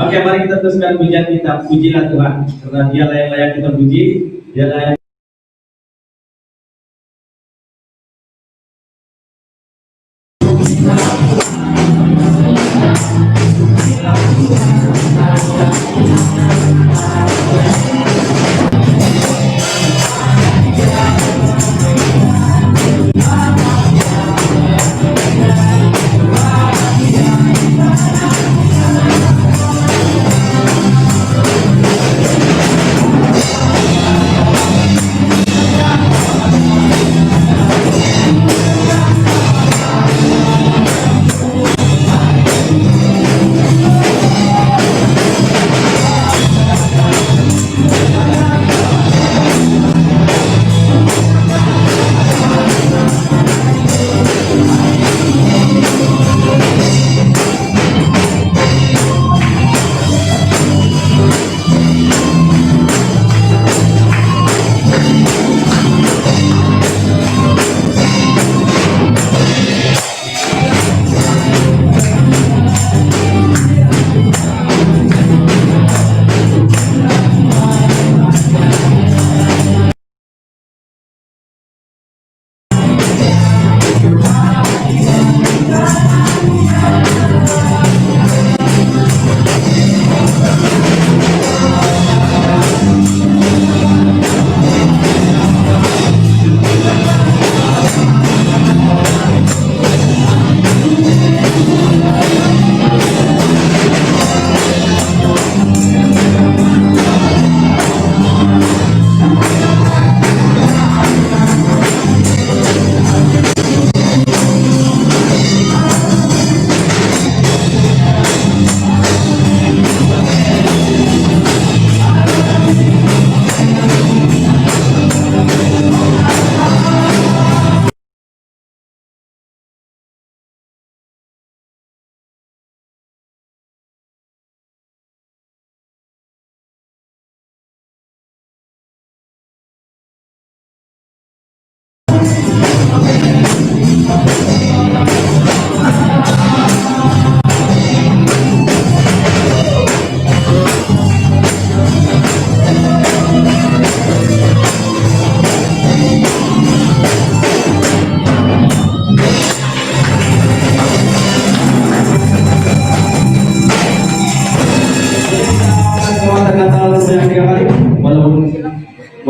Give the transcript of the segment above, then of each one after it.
Oke, mari kita teruskan pujian kita. Pujilah Tuhan, karena Dia layak kita puji, Dia layak.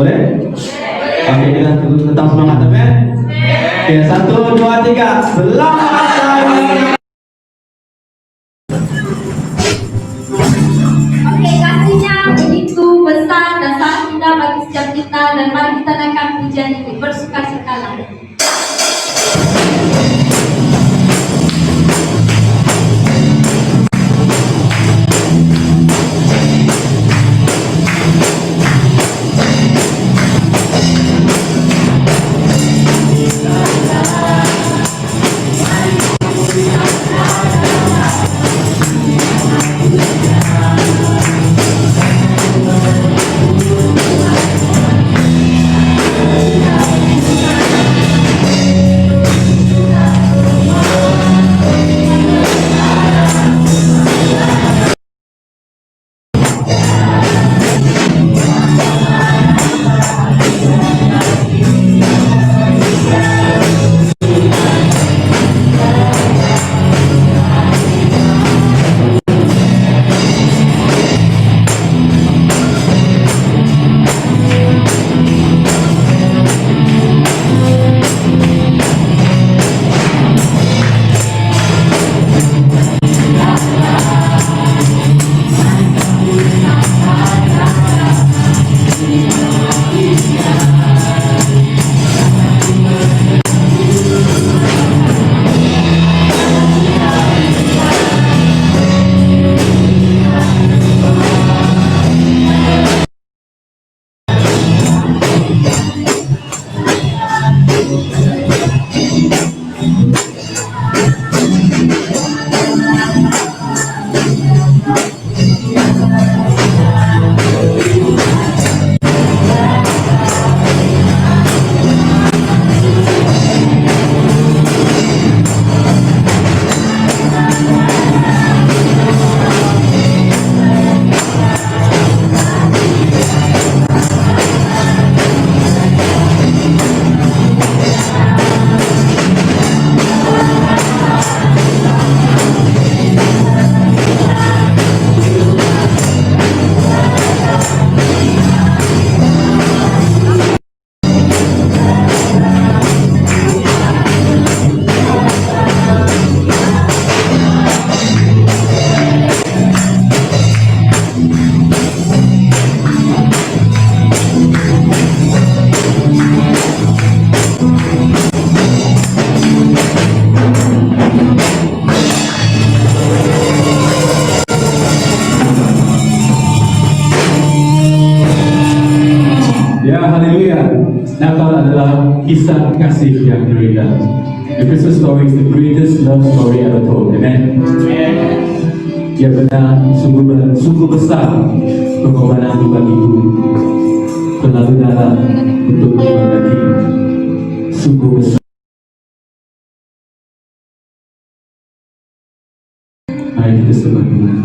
Boleh? Oke, kita tetap semangat, teman. Oke, 1, 2, 3. Selamat hari. Oke, kasihnya begitu besar dan sangat indah bagi setiap kita, dan mari kita naikkan pujian ini bersuka-sukalah. kisah kasih yang terindah. The Christmas story is the greatest love story ever told. Amen. Ya benar, sungguh besar pengorbanan Tuhan Ibu, terlalu dalam untuk berbagi. Sungguh besar. Mari kita sembah Tuhan.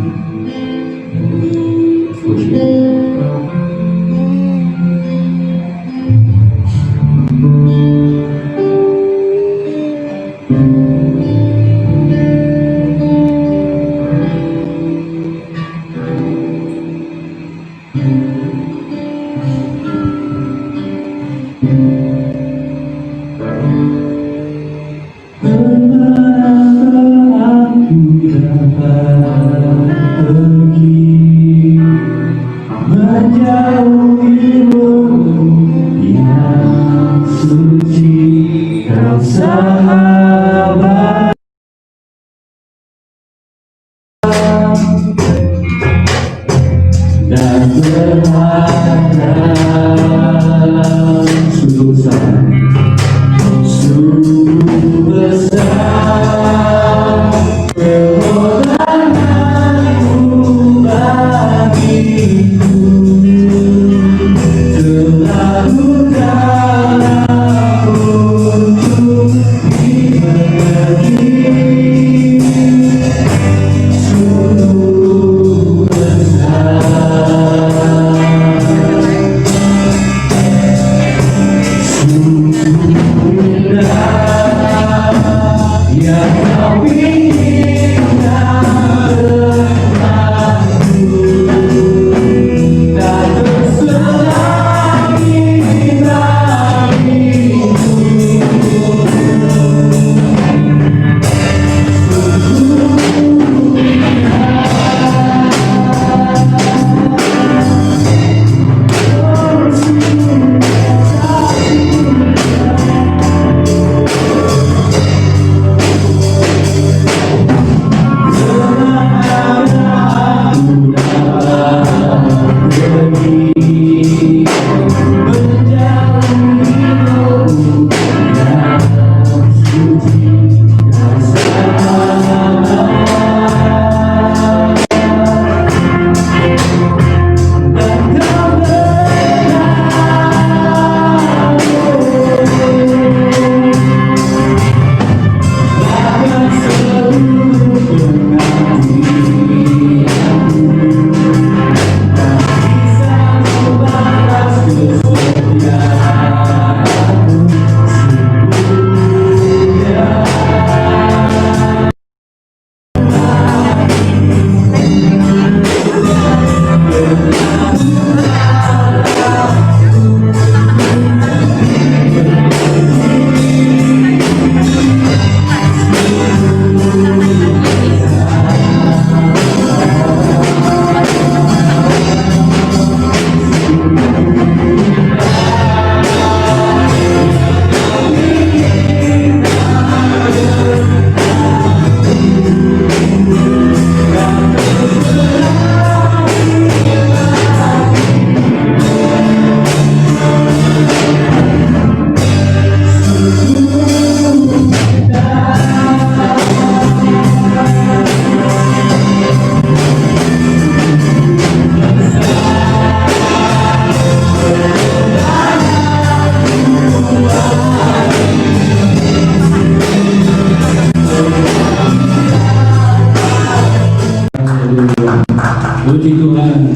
Puji Tuhan.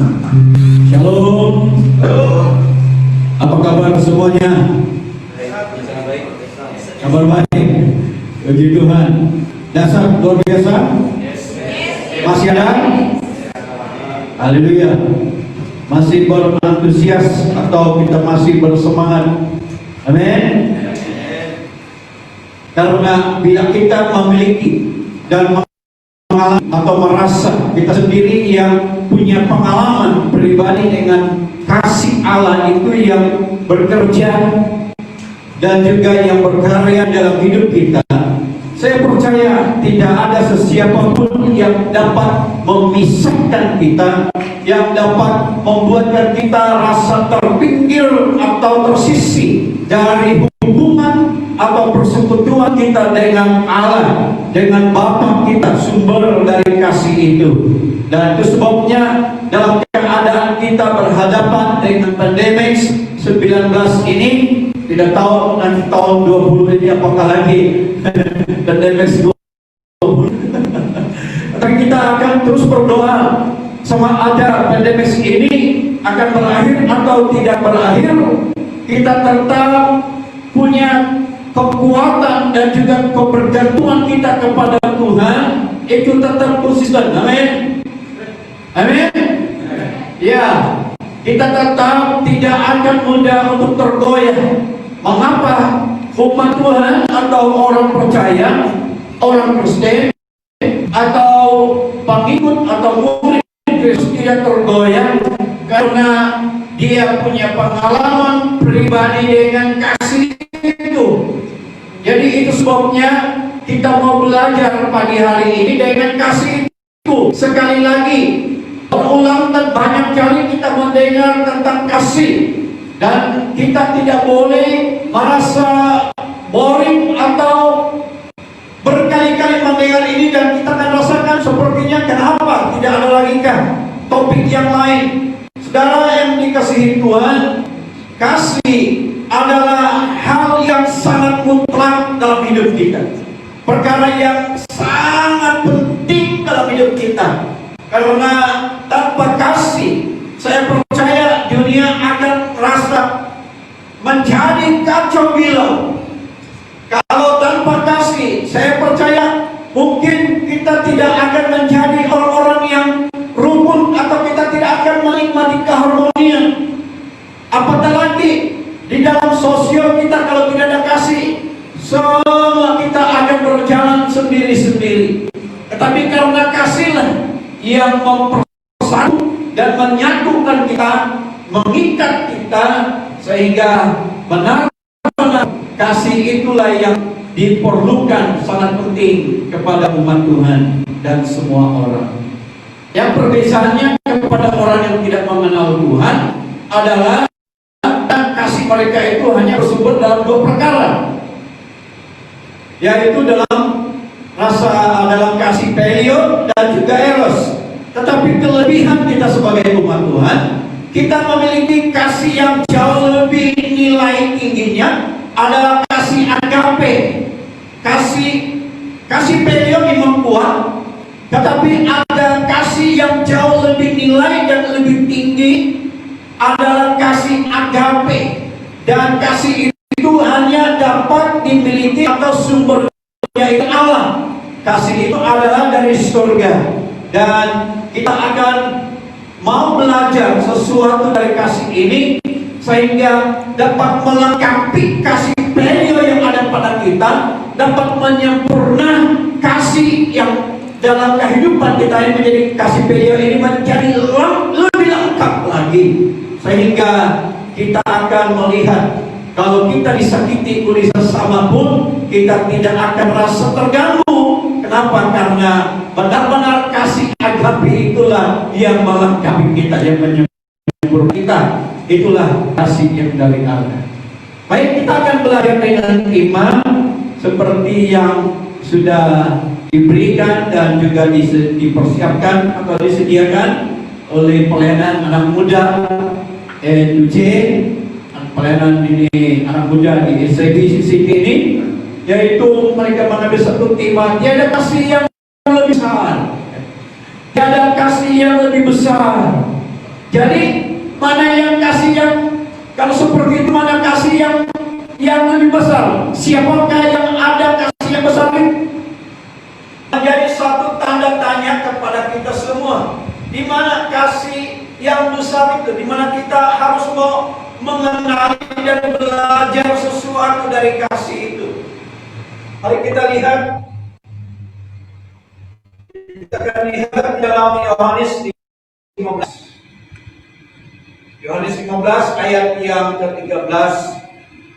Shalom. Apa kabar semuanya? Kabar baik. Puji Tuhan. Dasar luar biasa. Masih ada? Haleluya. Masih berantusias atau kita masih bersemangat? Amin. Karena bila kita memiliki dan atau merasa kita sendiri yang punya pengalaman pribadi dengan kasih Allah itu yang bekerja dan juga yang berkarya dalam hidup kita, saya percaya tidak ada sesiapa pun yang dapat memisahkan kita, yang dapat membuatkan kita rasa terpinggir atau tersisih dari hubungan hubungan atau persekutuan kita dengan Allah, dengan Bapa kita, sumber dari kasih itu. Dan itu sebabnya dalam keadaan kita berhadapan dengan pandemi 19 ini, tidak tahu nanti tahun 20 ini apakah lagi pandemi 20. Tapi kita akan terus berdoa sama ada pandemi ini akan berakhir atau tidak berakhir, kita tetap punya kekuatan dan juga kebergantungan kita kepada Tuhan itu tetap konsisten. Amin. Amin. Ya, kita tetap tidak akan mudah untuk tergoyah. Mengapa? Umat Tuhan atau orang percaya, orang Kristen atau pengikut atau murid Kristus tidak tergoyah karena dia punya pengalaman pribadi dengan kasih itu. Jadi itu sebabnya kita mau belajar pagi hari ini dengan kasih itu. Sekali lagi, berulang dan banyak kali kita mendengar tentang kasih, dan kita tidak boleh merasa boring atau berkali-kali mendengar ini dan kita akan rasakan sepertinya kenapa tidak ada lagi kah topik yang lain. Saudara yang dikasihi Tuhan, kasih adalah hal yang sangat mutlak dalam hidup kita, perkara yang sangat penting dalam hidup kita. Karena tanpa kasih, saya percaya dunia akan rasa menjadi kacau bilau. Kalau tanpa kasih, saya percaya mungkin kita tidak akan menjadi orang-orang yang rukun, atau kita tidak akan menikmati keharmonian. Apatah lagi di dalam sosial kita, kalau tidak ada kasih, semua kita akan berjalan sendiri-sendiri. Tetapi karena kasihlah yang mempersatu dan menyatukan kita, mengikat kita, sehingga benar-benar kasih itulah yang diperlukan, sangat penting kepada umat Tuhan dan semua orang. Yang perbedaannya kepada orang yang tidak mengenal Tuhan adalah kasih mereka itu hanya bersumber dalam dua perkara, yaitu dalam kasih pelio dan juga eros. Tetapi kelebihan kita sebagai umat Tuhan, kita memiliki kasih yang jauh lebih nilai tingginya, adalah kasih agape. Kasih pelio memang kuat, tetapi ada kasih yang jauh lebih nilai dan lebih tinggi, adalah kasih agape. Dan kasih itu hanya dapat dimiliki atau sumbernya itu Allah. Kasih itu adalah dari surga, dan kita akan mau belajar sesuatu dari kasih ini sehingga dapat melengkapi kasih pelio yang ada pada kita, dapat menyempurna kasih yang dalam kehidupan kita yang menjadi kasih pelio ini menjadi lebih lengkap lagi, sehingga kita akan melihat kalau kita disakiti oleh sesama pun kita tidak akan merasa terganggu. Kenapa? Karena benar-benar kasih agape itulah yang melengkapi kita, yang menyempurnakan kita. Itulah kasih yang dari Allah. Baik, kita akan belajar dengan iman seperti yang sudah diberikan dan juga dipersiapkan atau disediakan oleh pelayanan anak muda E2J, pelayanan ini anak muda di SCB ini, yaitu mereka mengambil satu tema, tiada kasih yang lebih besar, tiada kasih yang lebih besar. Jadi mana yang kasih yang, kalau seperti itu, mana kasih yang lebih besar? Siapakah yang ada kasih yang besar ini? Menjadi satu tanda tanya kepada kita semua. Di mana kasih yang besar itu? Di mana kita harus mau mengenali dan belajar sesuatu dari kasih itu. Mari kita lihat. Kita akan lihat dalam Yohanes 15. Yohanes 15 ayat yang ke-13.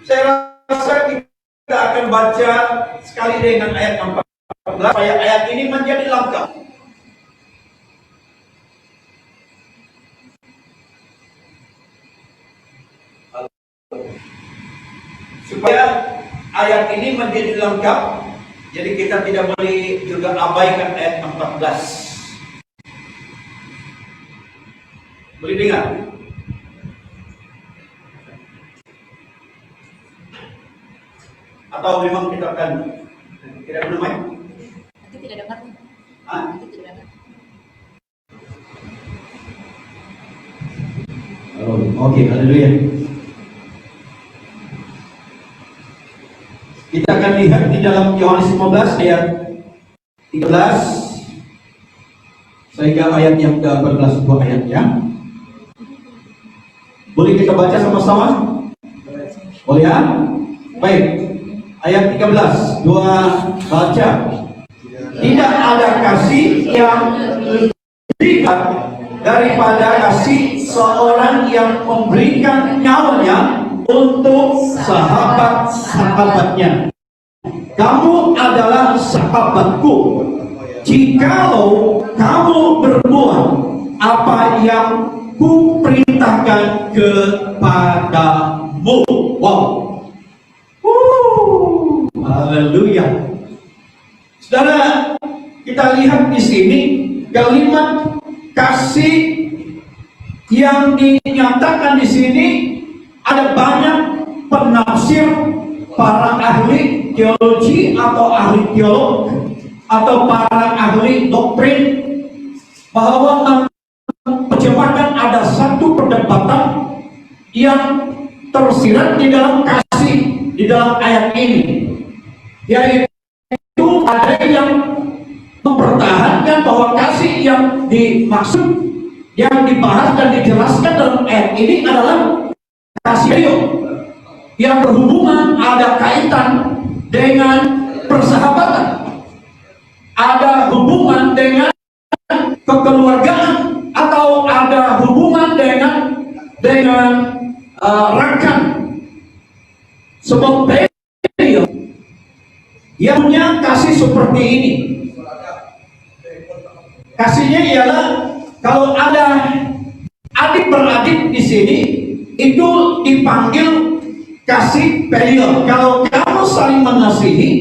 Saya rasa kita akan baca sekali dengan ayat 14 supaya ayat ini menjadi lengkap. Supaya ayat ini menjadi lengkap. Jadi kita tidak boleh juga abaikan ayat 14. Boleh dengar? Atau memang kita akan tidak bermain? Nanti tidak dengar. Hah? Nanti tidak dengar. Oh, oke, haleluya. Kita akan lihat di dalam Yohanes 15 ayat 13 sehingga ayat yang ke-14, dua ayat ya. Boleh kita baca sama-sama? Boleh ya? Baik. Ayat 13, dua baca. Tidak ada kasih yang lebih daripada kasih seorang yang memberikan nyawanya untuk sahabat-sahabatnya. Kamu adalah sahabatku jikalau kamu berbuat apa yang kuperintahkan kepadamu. Wow. Haleluya. Saudara, kita lihat di sini kalimat kasih yang dinyatakan di sini. Ada banyak penafsir para ahli teologi atau ahli teolog atau para ahli doktrin bahwa terjemahkan ada satu perdebatan yang tersirat di dalam kasih di dalam ayat ini, yaitu ada yang mempertahankan bahwa kasih yang dimaksud, yang dibahas dan dijelaskan dalam ayat ini adalah kasih yang berhubungan, ada kaitan dengan persahabatan, ada hubungan dengan kekeluargaan, atau ada hubungan dengan rekan. Sebab beliau yang punya kasih seperti ini. Kasihnya ialah kalau ada adik beradik di sini itu dipanggil kasih filial. Kalau kamu saling mengasihi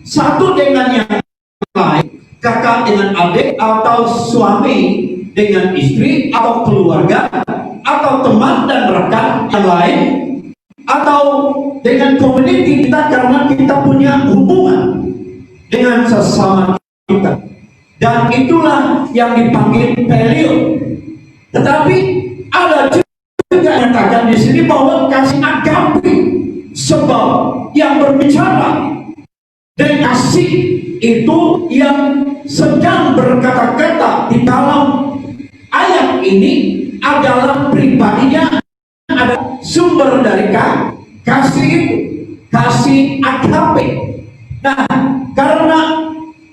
satu dengan yang lain, kakak dengan adik, atau suami dengan istri, atau keluarga, atau teman dan rekan yang lain, atau dengan community kita karena kita punya hubungan dengan sesama kita, dan itulah yang dipanggil filial. Tetapi ada juga yang katakan di sini bahwa kasih agape, sebab yang berbicara dengan kasih itu yang sedang berkata-kata di dalam ayat ini adalah pribadinya, ada sumber dari kasih itu, kasih agape. Nah, karena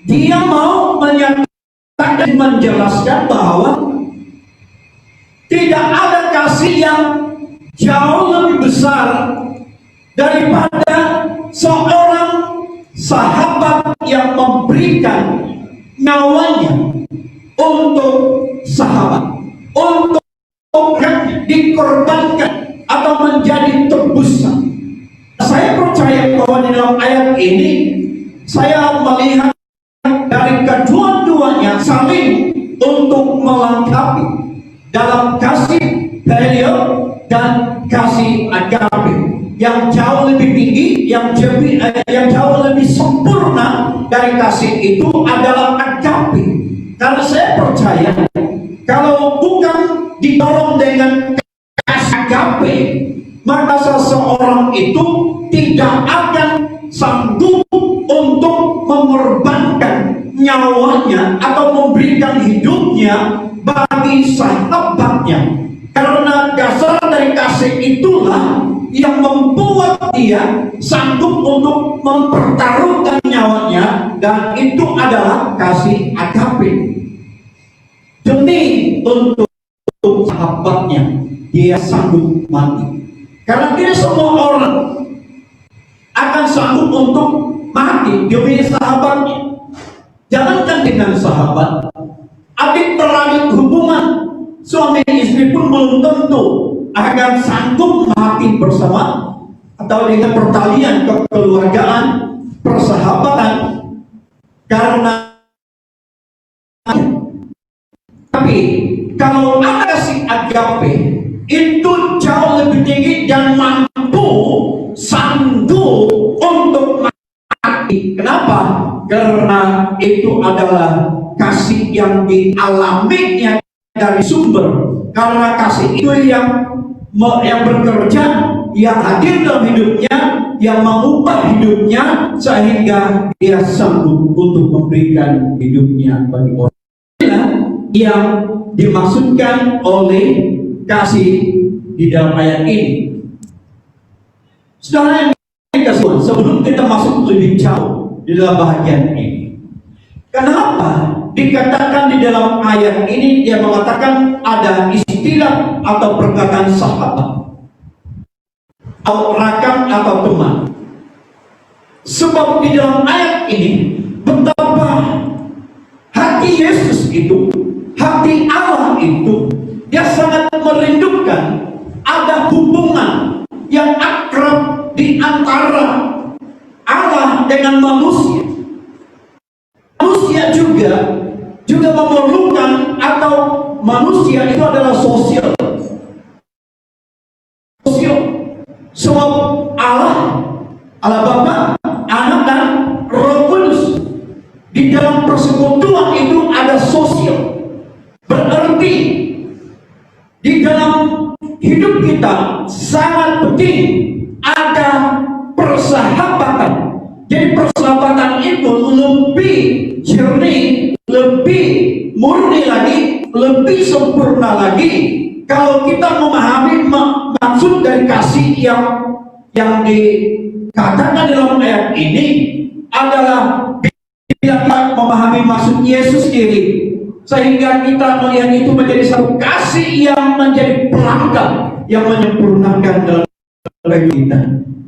dia mau menyatakan, menjelaskan bahwa tidak ada kasih yang jauh lebih besar daripada seorang sahabat yang memberikan nyawanya untuk sahabat, untuk dikorbankan atau menjadi tebusan. Saya percaya bahwa di dalam ayat ini saya melihat dari kedua-duanya saling untuk melengkapi dalam kasih filial dan kasih agape yang jauh lebih tinggi, yang jauh lebih sempurna dari kasih itu adalah agape. Karena saya percaya kalau bukan didorong dengan kasih agape, maka seseorang itu tidak akan sanggup untuk mengorbankan nyawanya atau memberikan hidupnya bagi sahabatnya. Karena dasar dari kasih itulah yang membuat dia sanggup untuk mempertaruhkan nyawanya, dan itu adalah kasih agape. Demi untuk sahabatnya dia sanggup mati. Karena tidak semua orang akan sanggup untuk mati demi sahabatnya. Jangankan dengan sahabat, adik beradik hubungan suami istri pun belum tentu akan sanggup mati bersama atau dengan pertalian kekeluargaan, persahabatan, karena tapi kalau ada kasih agape itu jauh lebih tinggi dan mampu sanggup untuk mati. Kenapa? Karena itu adalah kasih yang dialaminya dari sumber. Karena kasih itu yang bekerja, yang hadir dalam hidupnya, yang mengubah hidupnya sehingga dia sanggup untuk memberikan hidupnya bagi orang. Yang dimaksudkan oleh kasih di dalam ayat ini. Saudara yang dikasih Tuhan, sebelum kita masuk lebih jauh di dalam bahagian ini, kenapa dikatakan di dalam ayat ini dia mengatakan ada istilah atau perkataan sahabat atau rakan atau teman? Sebab di dalam ayat ini betapa hati Yesus itu, hati Allah itu, dia sangat merindukan ada hubungan yang akrab di antara Allah dengan manusia. Manusia juga memerlukan, atau manusia itu adalah sosial. Sebab Allah Bapa, Anak dan Roh Kudus di dalam persekutuan itu ada sosial. Berarti di dalam hidup kita sangat penting ada persahabatan. Jadi persahabatan itu lebih jernih, lebih murni lagi, lebih sempurna lagi kalau kita memahami maksud dari kasih yang dikatakan dalam ayat ini adalah bila kita memahami maksud Yesus sendiri, sehingga kita melihat itu menjadi satu kasih yang menjadi pelengkap, yang menyempurnakan dalam hidup kita.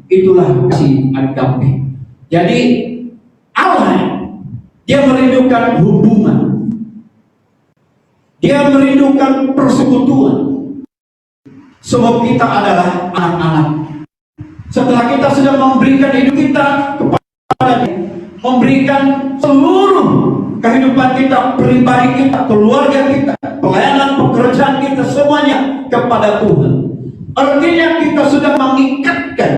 Itulah kasih agape. Jadi Allah, dia merindukan hubungan, dia merindukan persekutuan. Sebab kita adalah anak-anak. Setelah kita sudah memberikan hidup kita kepada Dia, memberikan seluruh kehidupan kita, pribadi kita, keluarga kita, pelayanan, pekerjaan kita, semuanya kepada Tuhan. Artinya kita sudah mengikatkan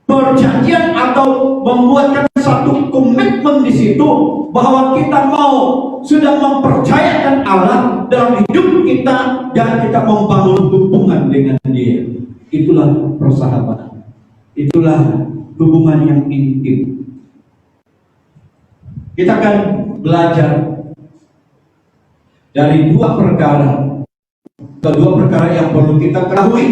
perjanjian atau membuatkan satu komitmen di situ bahwa kita sudah mempercayakan Allah dalam hidup kita dan kita membangun hubungan dengan Dia. Itulah persahabatan. Itulah hubungan yang intim. Kita akan belajar dari dua perkara yang perlu kita ketahui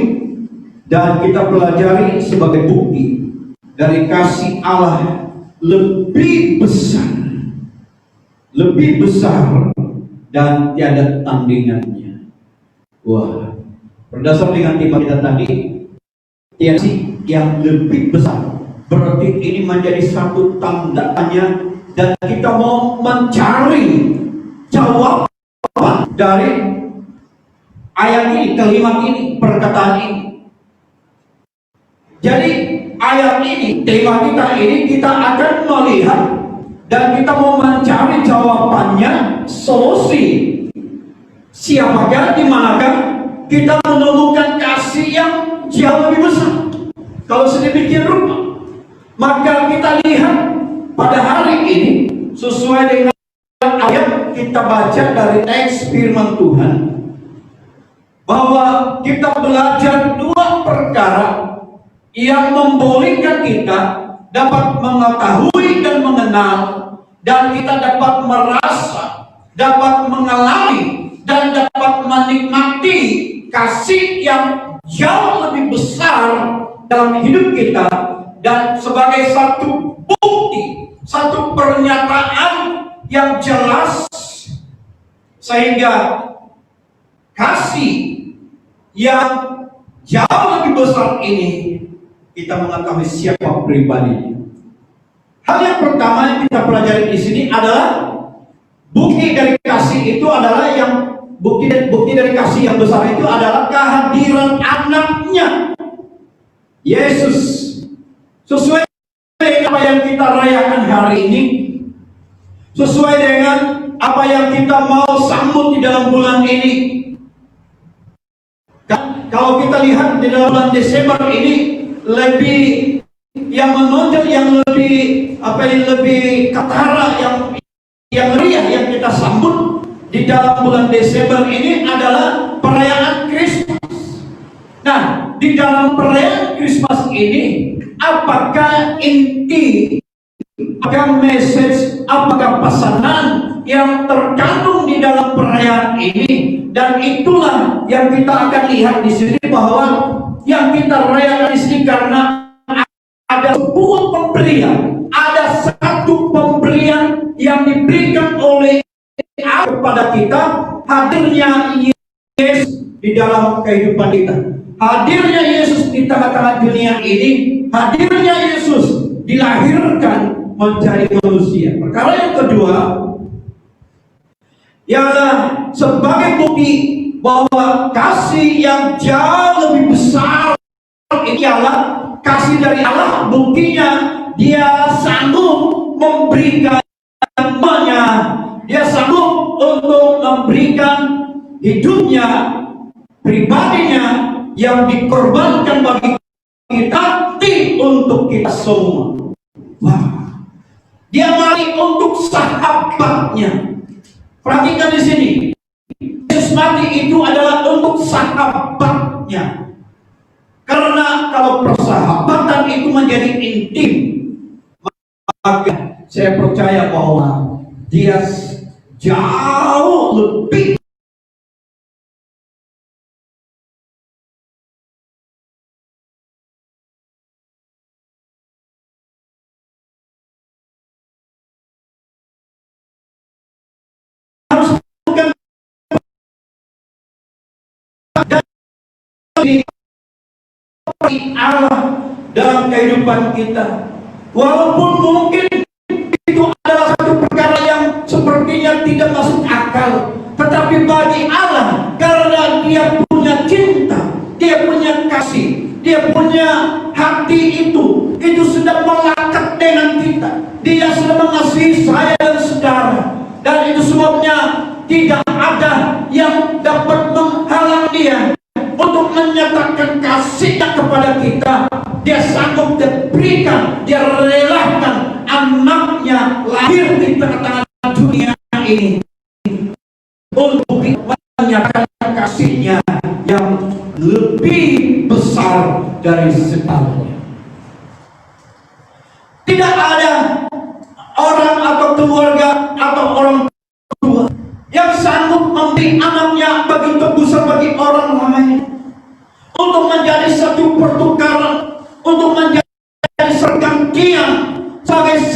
dan kita pelajari sebagai bukti dari kasih Allah lebih besar dan tiada tandingannya. Wah, berdasar dengan tema kita tadi, kasih yang lebih besar, berarti ini menjadi satu tanda tanya dan kita mau mencari jawaban dari ayat ini, kalimat ini, perkataan ini. Jadi ayat ini, tema kita ini, kita akan melihat dan kita mau mencari jawabannya, solusi. Siapakah, di manakah kita menemukan kasih yang jauh lebih besar? Kalau sedemikian rupa, maka kita lihat pada hari ini sesuai dengan ayat kita baca dari teks firman Tuhan, bahwa kita belajar dua perkara yang membolehkan kita dapat mengetahui dan mengenal, dan kita dapat merasa, dapat mengalami, dan dapat menikmati kasih yang jauh lebih besar dalam hidup kita, dan sebagai satu bukti, satu pernyataan yang jelas, sehingga kasih yang jauh lebih besar ini kita mengetahui siapa pribadinya. Hal yang pertama yang kita pelajari di sini adalah bukti dari kasih itu adalah bukti dari kasih yang besar itu adalah kehadiran anaknya. Yesus. Sesuai dengan apa yang kita rayakan hari ini, sesuai dengan apa yang kita mau sambut di dalam bulan ini. Kalau kita lihat di dalam bulan Desember ini, lebih yang menonjol, yang lebih ketara, yang meriah yang kita sambut di dalam bulan Desember ini adalah perayaan Kristus. Nah, di dalam perayaan Kristus ini, apakah inti, apakah message, apakah pesanan yang terkandung di dalam perayaan ini? Dan itulah yang kita akan lihat di sini, bahwa yang kita rayakan di sini karena ada sebuah pemberian, ada satu pemberian yang diberikan oleh Allah kepada kita, hadirnya Yesus di dalam kehidupan kita. Hadirnya Yesus di tengah-tengah dunia ini, hadirnya Yesus dilahirkan menjadi manusia. Perkara yang kedua, ialah sebagai bukti bahwa kasih yang jauh lebih besar ini ialah kasih dari Allah. Buktinya Dia sanggup memberikan semuanya. Dia sanggup untuk memberikan hidupnya, pribadinya, yang dikorbankan bagi kita, untuk kita semua. Wah. Dia mati untuk sahabatnya. Perhatikan di sini, Yesus mati itu adalah untuk sahabatnya. Karena kalau persahabatan itu menjadi intim, maka saya percaya bahwa Dia jauh lebih Allah dalam kehidupan kita. Walaupun mungkin itu adalah satu perkara yang sepertinya tidak masuk akal, tetapi bagi Allah, karena Dia punya cinta, Dia punya kasih, Dia punya hati, itu sudah melekat dengan kita. Dia sudah mengasihi saya dan saudara, dan itu sebabnya tidak ada yang dapat menghalang Dia untuk menyatakan kasihnya kepada kita. Dia sanggup diberikan, Dia relakan anaknya lahir di tengah-tengah dunia ini untuk menyatakan kasihnya yang lebih besar dari segalanya. Tidak ada orang atau keluarga atau orang tua yang sanggup memberi anaknya bagi tebusan bagi orang lain, untuk menjadi satu pertukaran, untuk menjadi pergantian, sebagai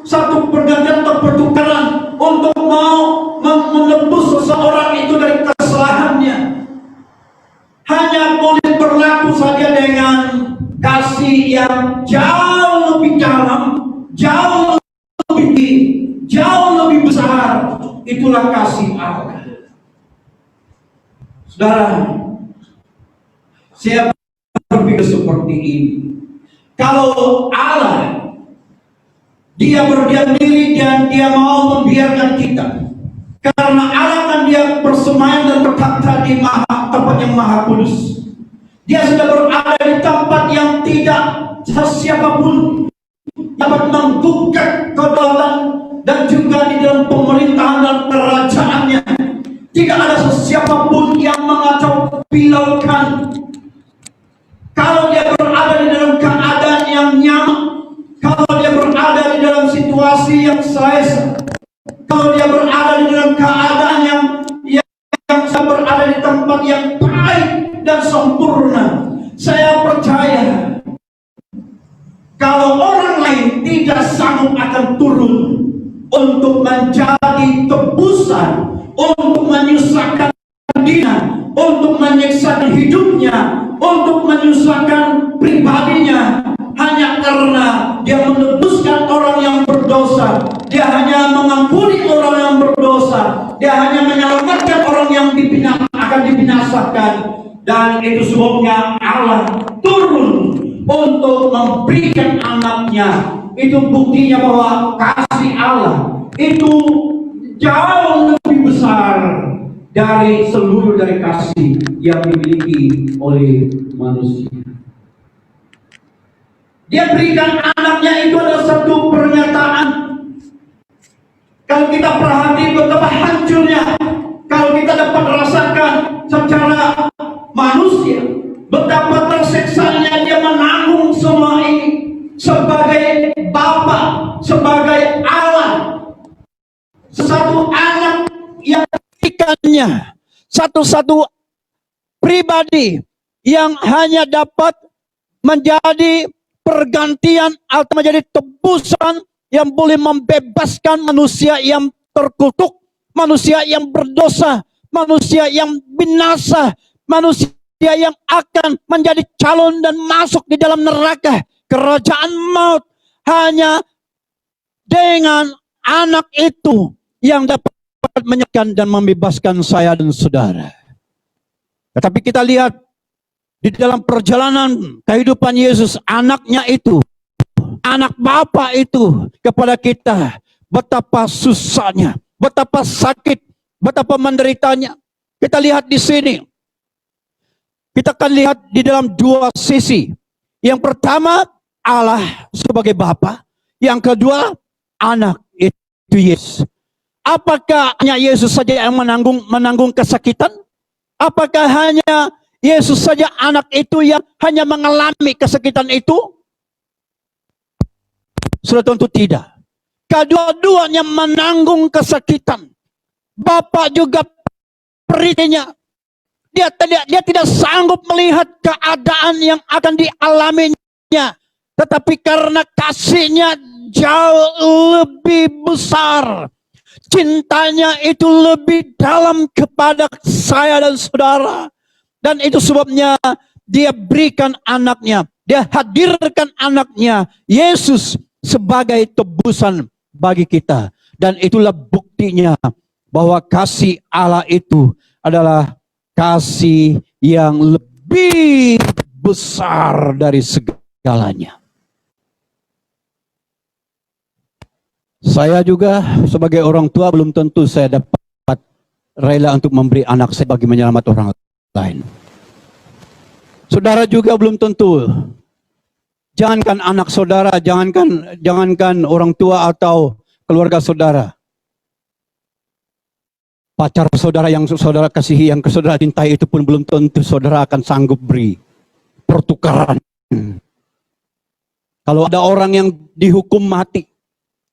satu pergantian atau pertukaran, untuk mau menebus seseorang itu dari kesalahannya. Hanya boleh berlaku saja dengan kasih yang jauh lebih dalam, jauh lebih tinggi, jauh lebih besar. Itulah kasih Allah. Saudara, saya berpikir seperti ini. Kalau Allah, Dia berdiam diri dan Dia mau membiarkan kita, karena Allah kan Dia bersemayam dan berkata di tempat yang maha kudus. Dia sudah berada di tempat yang tidak siapapun dapat menggugat kedaulatan dan juga di dalam pemerintahan dan kerajaannya. Tidak ada siapapun yang mengacau pilaukan. Kalau dia berada di dalam keadaan yang nyaman, kalau dia berada di dalam situasi yang selesa, kalau dia berada di dalam keadaan yang berada di tempat yang baik dan sempurna, saya percaya kalau orang lain tidak sanggup akan turun untuk menjadi tebusan, untuk menyusahkan dirinya, untuk menyiksa hidupnya, untuk menyusahkan pribadinya, hanya karena dia menebuskan orang yang berdosa, dia hanya mengampuni orang yang berdosa, dia hanya menyelamatkan orang yang akan dibinasakan. Dan itu sebabnya Allah turun untuk memberikan anaknya. Itu buktinya bahwa kasih Allah itu jauh lebih besar dari seluruh dari kasih yang dimiliki oleh manusia. Dia berikan anaknya, itu adalah satu pernyataan. Kalau kita perhati betapa hancurnya, kalau kita dapat rasakan secara manusia, betapa tersiksanya dia menanggung semua ini sebagai Bapa, sebagai Allah, satu anak yang diberikannya, satu-satu pribadi yang hanya dapat menjadi pergantian atau menjadi tebusan yang boleh membebaskan manusia yang terkutuk, manusia yang berdosa, manusia yang binasa, manusia yang akan menjadi calon dan masuk di dalam neraka kerajaan maut. Hanya dengan anak itu yang dapat menyelamatkan dan membebaskan saya dan saudara. Tetapi kita lihat di dalam perjalanan kehidupan Yesus, anaknya itu, anak Bapa itu kepada kita, betapa susahnya, betapa sakit, betapa menderitanya. Kita lihat di sini. Kita akan lihat di dalam dua sisi. Yang pertama, Allah sebagai Bapa. Yang kedua, anak itu Yesus. Apakah hanya Yesus saja yang menanggung kesakitan? Apakah hanya Yesus saja anak itu yang hanya mengalami kesakitan itu? Sudah tentu tidak. Kedua-duanya menanggung kesakitan. Bapa juga perihnya. Dia tidak sanggup melihat keadaan yang akan dialaminya. Tetapi karena kasihnya jauh lebih besar, cintanya itu lebih dalam kepada saya dan saudara. Dan itu sebabnya dia berikan anaknya. Dia hadirkan anaknya, Yesus, sebagai tebusan bagi kita. Dan itulah buktinya bahwa kasih Allah itu adalah kasih yang lebih besar dari segalanya. Saya juga sebagai orang tua belum tentu saya dapat rela untuk memberi anak saya bagi menyelamatkan orang lain. Saudara juga belum tentu. Jangankan anak saudara, jangankan orang tua atau keluarga saudara. Pacar saudara yang saudara kasihi, yang saudara cintai itu pun belum tentu saudara akan sanggup beri pertukaran. Kalau ada orang yang dihukum mati,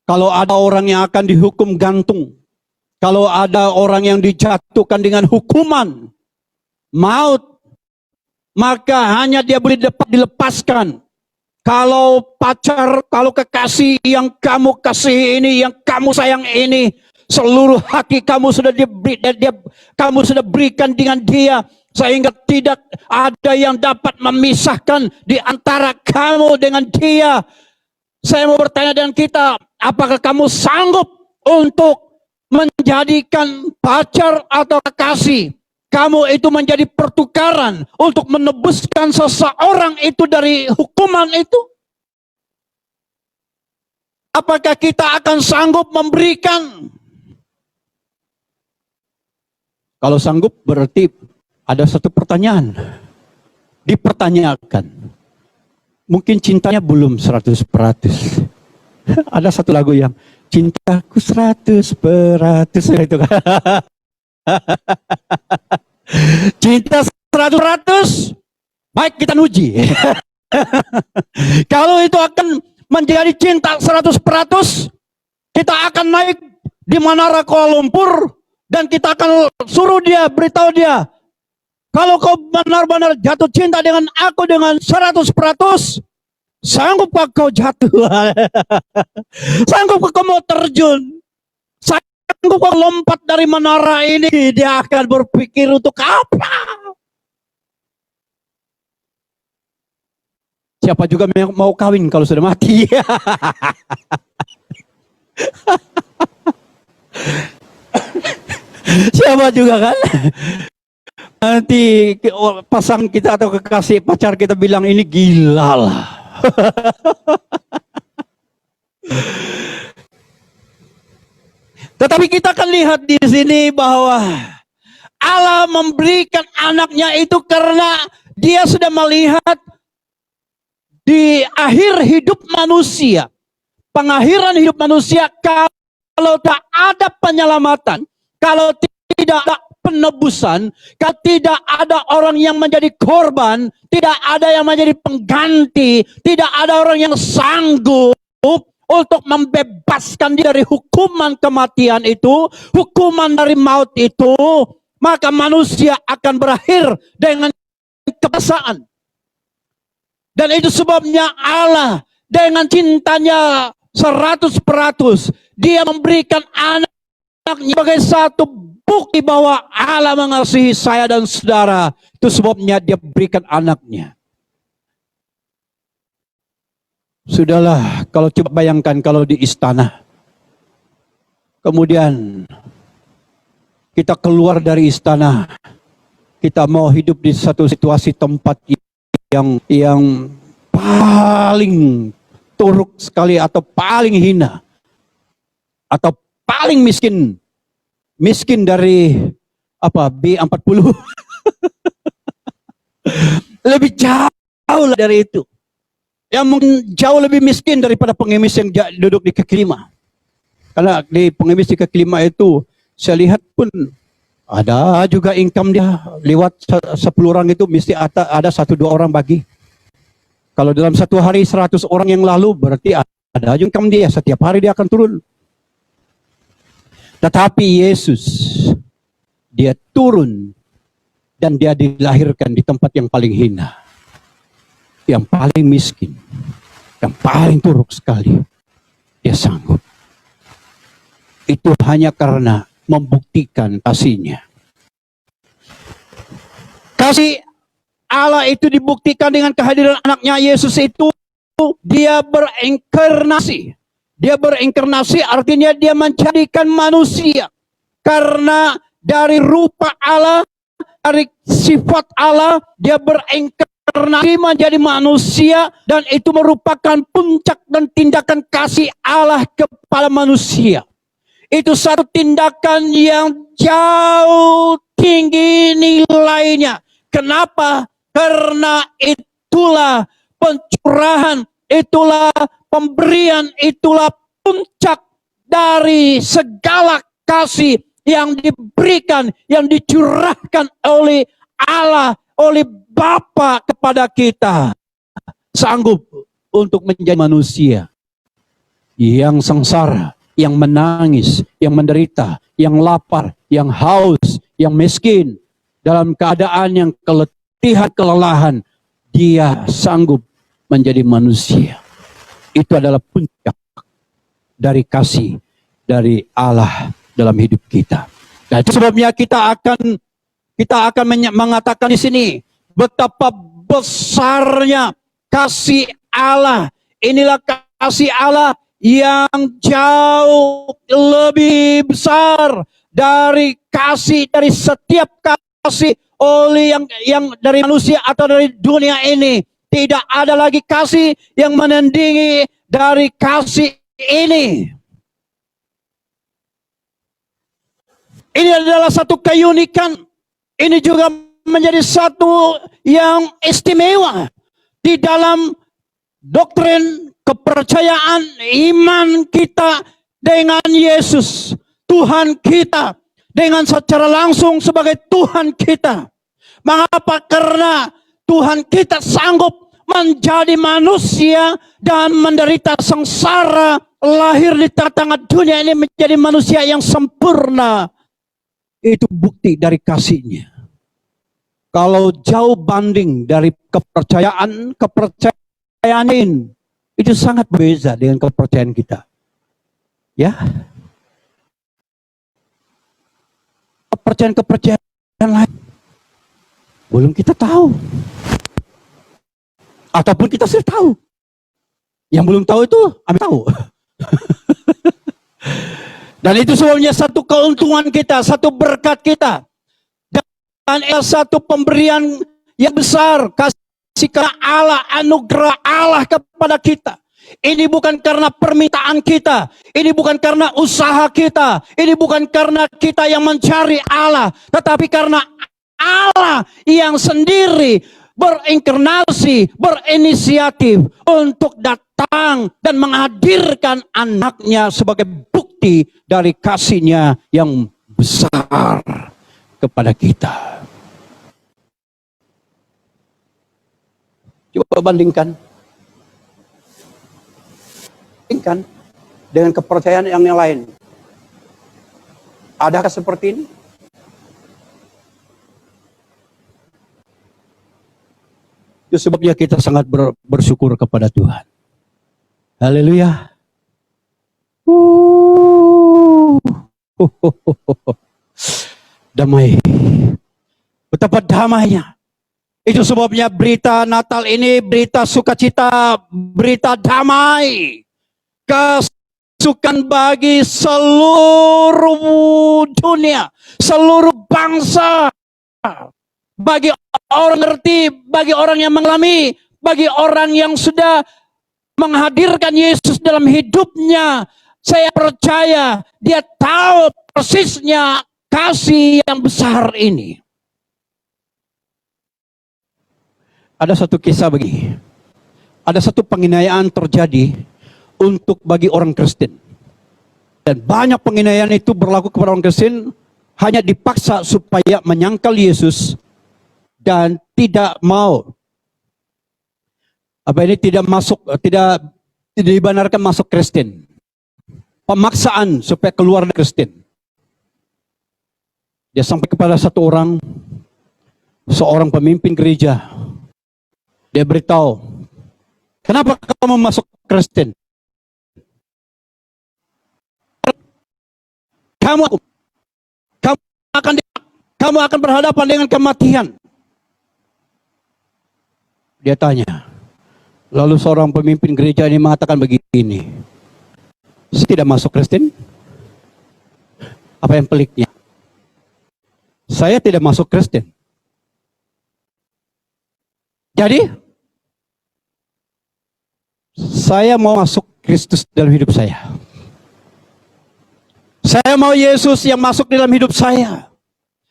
kalau ada orang yang akan dihukum gantung, kalau ada orang yang dijatuhkan dengan hukuman maut, maka hanya dia boleh dapat dilepaskan kalau pacar, kalau kekasih yang kamu kasih ini, yang kamu sayang ini, seluruh hati kamu sudah kamu sudah berikan dengan dia, sehingga tidak ada yang dapat memisahkan di antara kamu dengan dia. Saya mau bertanya dengan kita, apakah kamu sanggup untuk menjadikan pacar atau kekasih kamu itu menjadi pertukaran untuk menebuskan seseorang itu dari hukuman itu? Apakah kita akan sanggup memberikan? Kalau sanggup berarti ada satu pertanyaan. Dipertanyakan. Mungkin cintanya belum 100%. Ada satu lagu yang cintaku 100% itu kan. Cinta 100%, baik kita uji. Kalau itu akan menjadi cinta 100%, kita akan naik di Menara Kuala Lumpur dan kita akan suruh dia, beritahu dia, kalau kau benar-benar jatuh cinta dengan aku dengan 100%, sanggupkah kau jatuh? Sanggupkah kau mau terjun? Sanggup kau lompat dari menara ini? Dia akan berpikir untuk apa? Siapa juga mau kawin kalau sudah mati? Siapa juga kan? nanti pasang kita atau kekasih pacar kita bilang ini gila lah. Tetapi kita akan lihat di sini bahwa Allah memberikan anaknya itu karena dia sudah melihat di akhir hidup manusia, pengakhiran hidup manusia, kalau tak ada penyelamatan, kalau tidak ada penebusan, kalau tidak ada orang yang menjadi korban, tidak ada yang menjadi pengganti, tidak ada orang yang sanggup untuk membebaskan dia dari hukuman kematian itu, hukuman dari maut itu, maka manusia akan berakhir dengan kebinasaan. Dan itu sebabnya Allah dengan cintanya 100%, dia memberikan anaknya sebagai satu bukti bahwa Allah mengasihi saya dan saudara. Itu sebabnya dia berikan anaknya. Sudahlah, kalau coba bayangkan kalau di istana, kemudian kita keluar dari istana, kita mau hidup di satu situasi tempat yang paling turuk sekali atau paling hina atau paling miskin dari apa B40 lebih jauh dari itu, yang mungkin jauh lebih miskin daripada pengemis yang duduk di kaki lima. Karena di pengemis di kaki lima itu saya lihat pun ada juga income dia lewat 10 orang itu mesti ada 1-2 orang bagi. Kalau dalam satu hari 100 orang yang lalu berarti ada income dia, setiap hari dia akan turun. Tetapi Yesus, dia turun dan dia dilahirkan di tempat yang paling hina, yang paling miskin, yang paling turuk sekali. Dia sanggup. Itu hanya karena membuktikan kasihnya. Kasih Allah itu dibuktikan dengan kehadiran anaknya Yesus itu. Dia berinkarnasi. Dia berinkarnasi artinya dia menjadikan manusia. Karena dari rupa Allah, dari sifat Allah, dia berinkarnasi menjadi manusia. Dan itu merupakan puncak dan tindakan kasih Allah kepada manusia. Itu satu tindakan yang jauh tinggi nilainya. Kenapa? Karena itulah pencurahan, itulah pemberian, itulah puncak dari segala kasih yang diberikan, yang dicurahkan oleh Allah, oleh Bapa kepada kita. Sanggup untuk menjadi manusia yang sengsara, yang menangis, yang menderita, yang lapar, yang haus, yang miskin, dalam keadaan yang keletihan, kelelahan, dia sanggup menjadi manusia. Itu adalah puncak dari kasih dari Allah dalam hidup kita. Nah, itu sebabnya kita akan mengatakan di sini betapa besarnya kasih Allah. Inilah kasih Allah yang jauh lebih besar dari kasih, dari setiap kasih oleh yang dari manusia atau dari dunia ini. Tidak ada lagi kasih yang menandingi dari kasih ini. Ini adalah satu keunikan. Ini juga menjadi satu yang istimewa di dalam doktrin kepercayaan iman kita dengan Yesus, Tuhan kita, dengan secara langsung sebagai Tuhan kita. Mengapa? Karena Tuhan kita sanggup menjadi manusia dan menderita sengsara, lahir di tengah dunia ini menjadi manusia yang sempurna. Itu bukti dari kasihnya. Kalau jauh banding dari kepercayaan ini, itu sangat berbeda dengan kepercayaan kita. Ya. Kepercayaan lain belum kita tahu. Ataupun kita sudah tahu. Yang belum tahu itu ambil tahu. Dan itu sebabnya satu keuntungan kita, satu berkat kita. adalah satu pemberian yang besar, kasih karena Allah, anugerah Allah kepada kita. Ini bukan karena permintaan kita, ini bukan karena usaha kita, ini bukan karena kita yang mencari Allah, tetapi karena Allah yang sendiri berinkarnasi, berinisiatif untuk datang dan menghadirkan anaknya sebagai bukti dari kasihnya yang besar kepada kita. Coba bandingkan dengan kepercayaan yang lain. Adakah seperti ini? Itu sebabnya kita sangat bersyukur kepada Tuhan. Haleluya. Damai. Betapa damainya. Itu sebabnya berita Natal ini berita sukacita, berita damai. Kesukaan bagi seluruh dunia, seluruh bangsa, bagi orang ngerti, bagi orang yang mengalami, bagi orang yang sudah menghadirkan Yesus dalam hidupnya. Saya percaya dia tahu persisnya kasih yang besar ini. Ada satu kisah ada satu penganiayaan terjadi untuk bagi orang Kristen. Dan banyak penganiayaan itu berlaku kepada orang Kristen hanya dipaksa supaya menyangkal Yesus dan tidak mau tidak dibenarkan masuk Kristen. Pemaksaan supaya keluar dari Kristen. Dia sampai kepada seorang pemimpin gereja. Dia beritahu, kenapa kamu masuk Kristen? Kamu akan berhadapan dengan kematian. Dia tanya. Lalu seorang pemimpin gereja ini mengatakan begini, saya tidak masuk Kristen. Apa yang peliknya? Saya tidak masuk Kristen. Jadi, saya mau masuk Kristus dalam hidup saya. Saya mau Yesus yang masuk dalam hidup saya.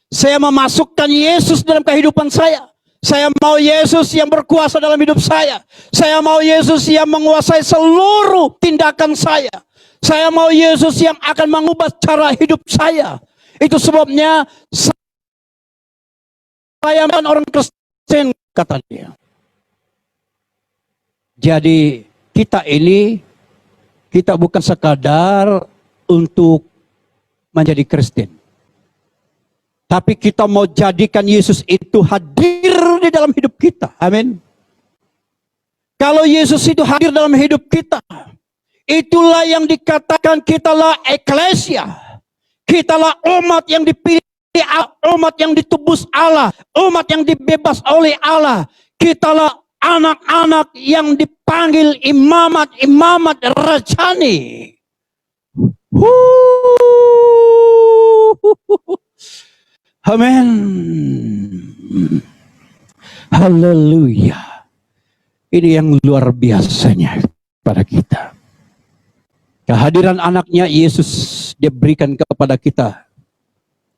Saya memasukkan Yesus dalam kehidupan saya. Saya mau Yesus yang berkuasa dalam hidup saya. Saya mau Yesus yang menguasai seluruh tindakan saya. Saya mau Yesus yang akan mengubah cara hidup saya. Itu sebabnya saya bukan orang Kristen, kata dia. Jadi kita bukan sekadar untuk menjadi Kristen. Tapi kita mau jadikan Yesus itu hadir di dalam hidup kita. Amin. Kalau Yesus itu hadir dalam hidup kita, itulah yang dikatakan kitalah eklesia. Kitalah umat yang dipilih Allah, umat yang ditebus Allah, umat yang dibebas oleh Allah. Kitalah anak-anak yang dipanggil imamat rajani. Amin. Haleluya. Ini yang luar biasanya pada kita. Kehadiran anaknya Yesus diberikan kepada kita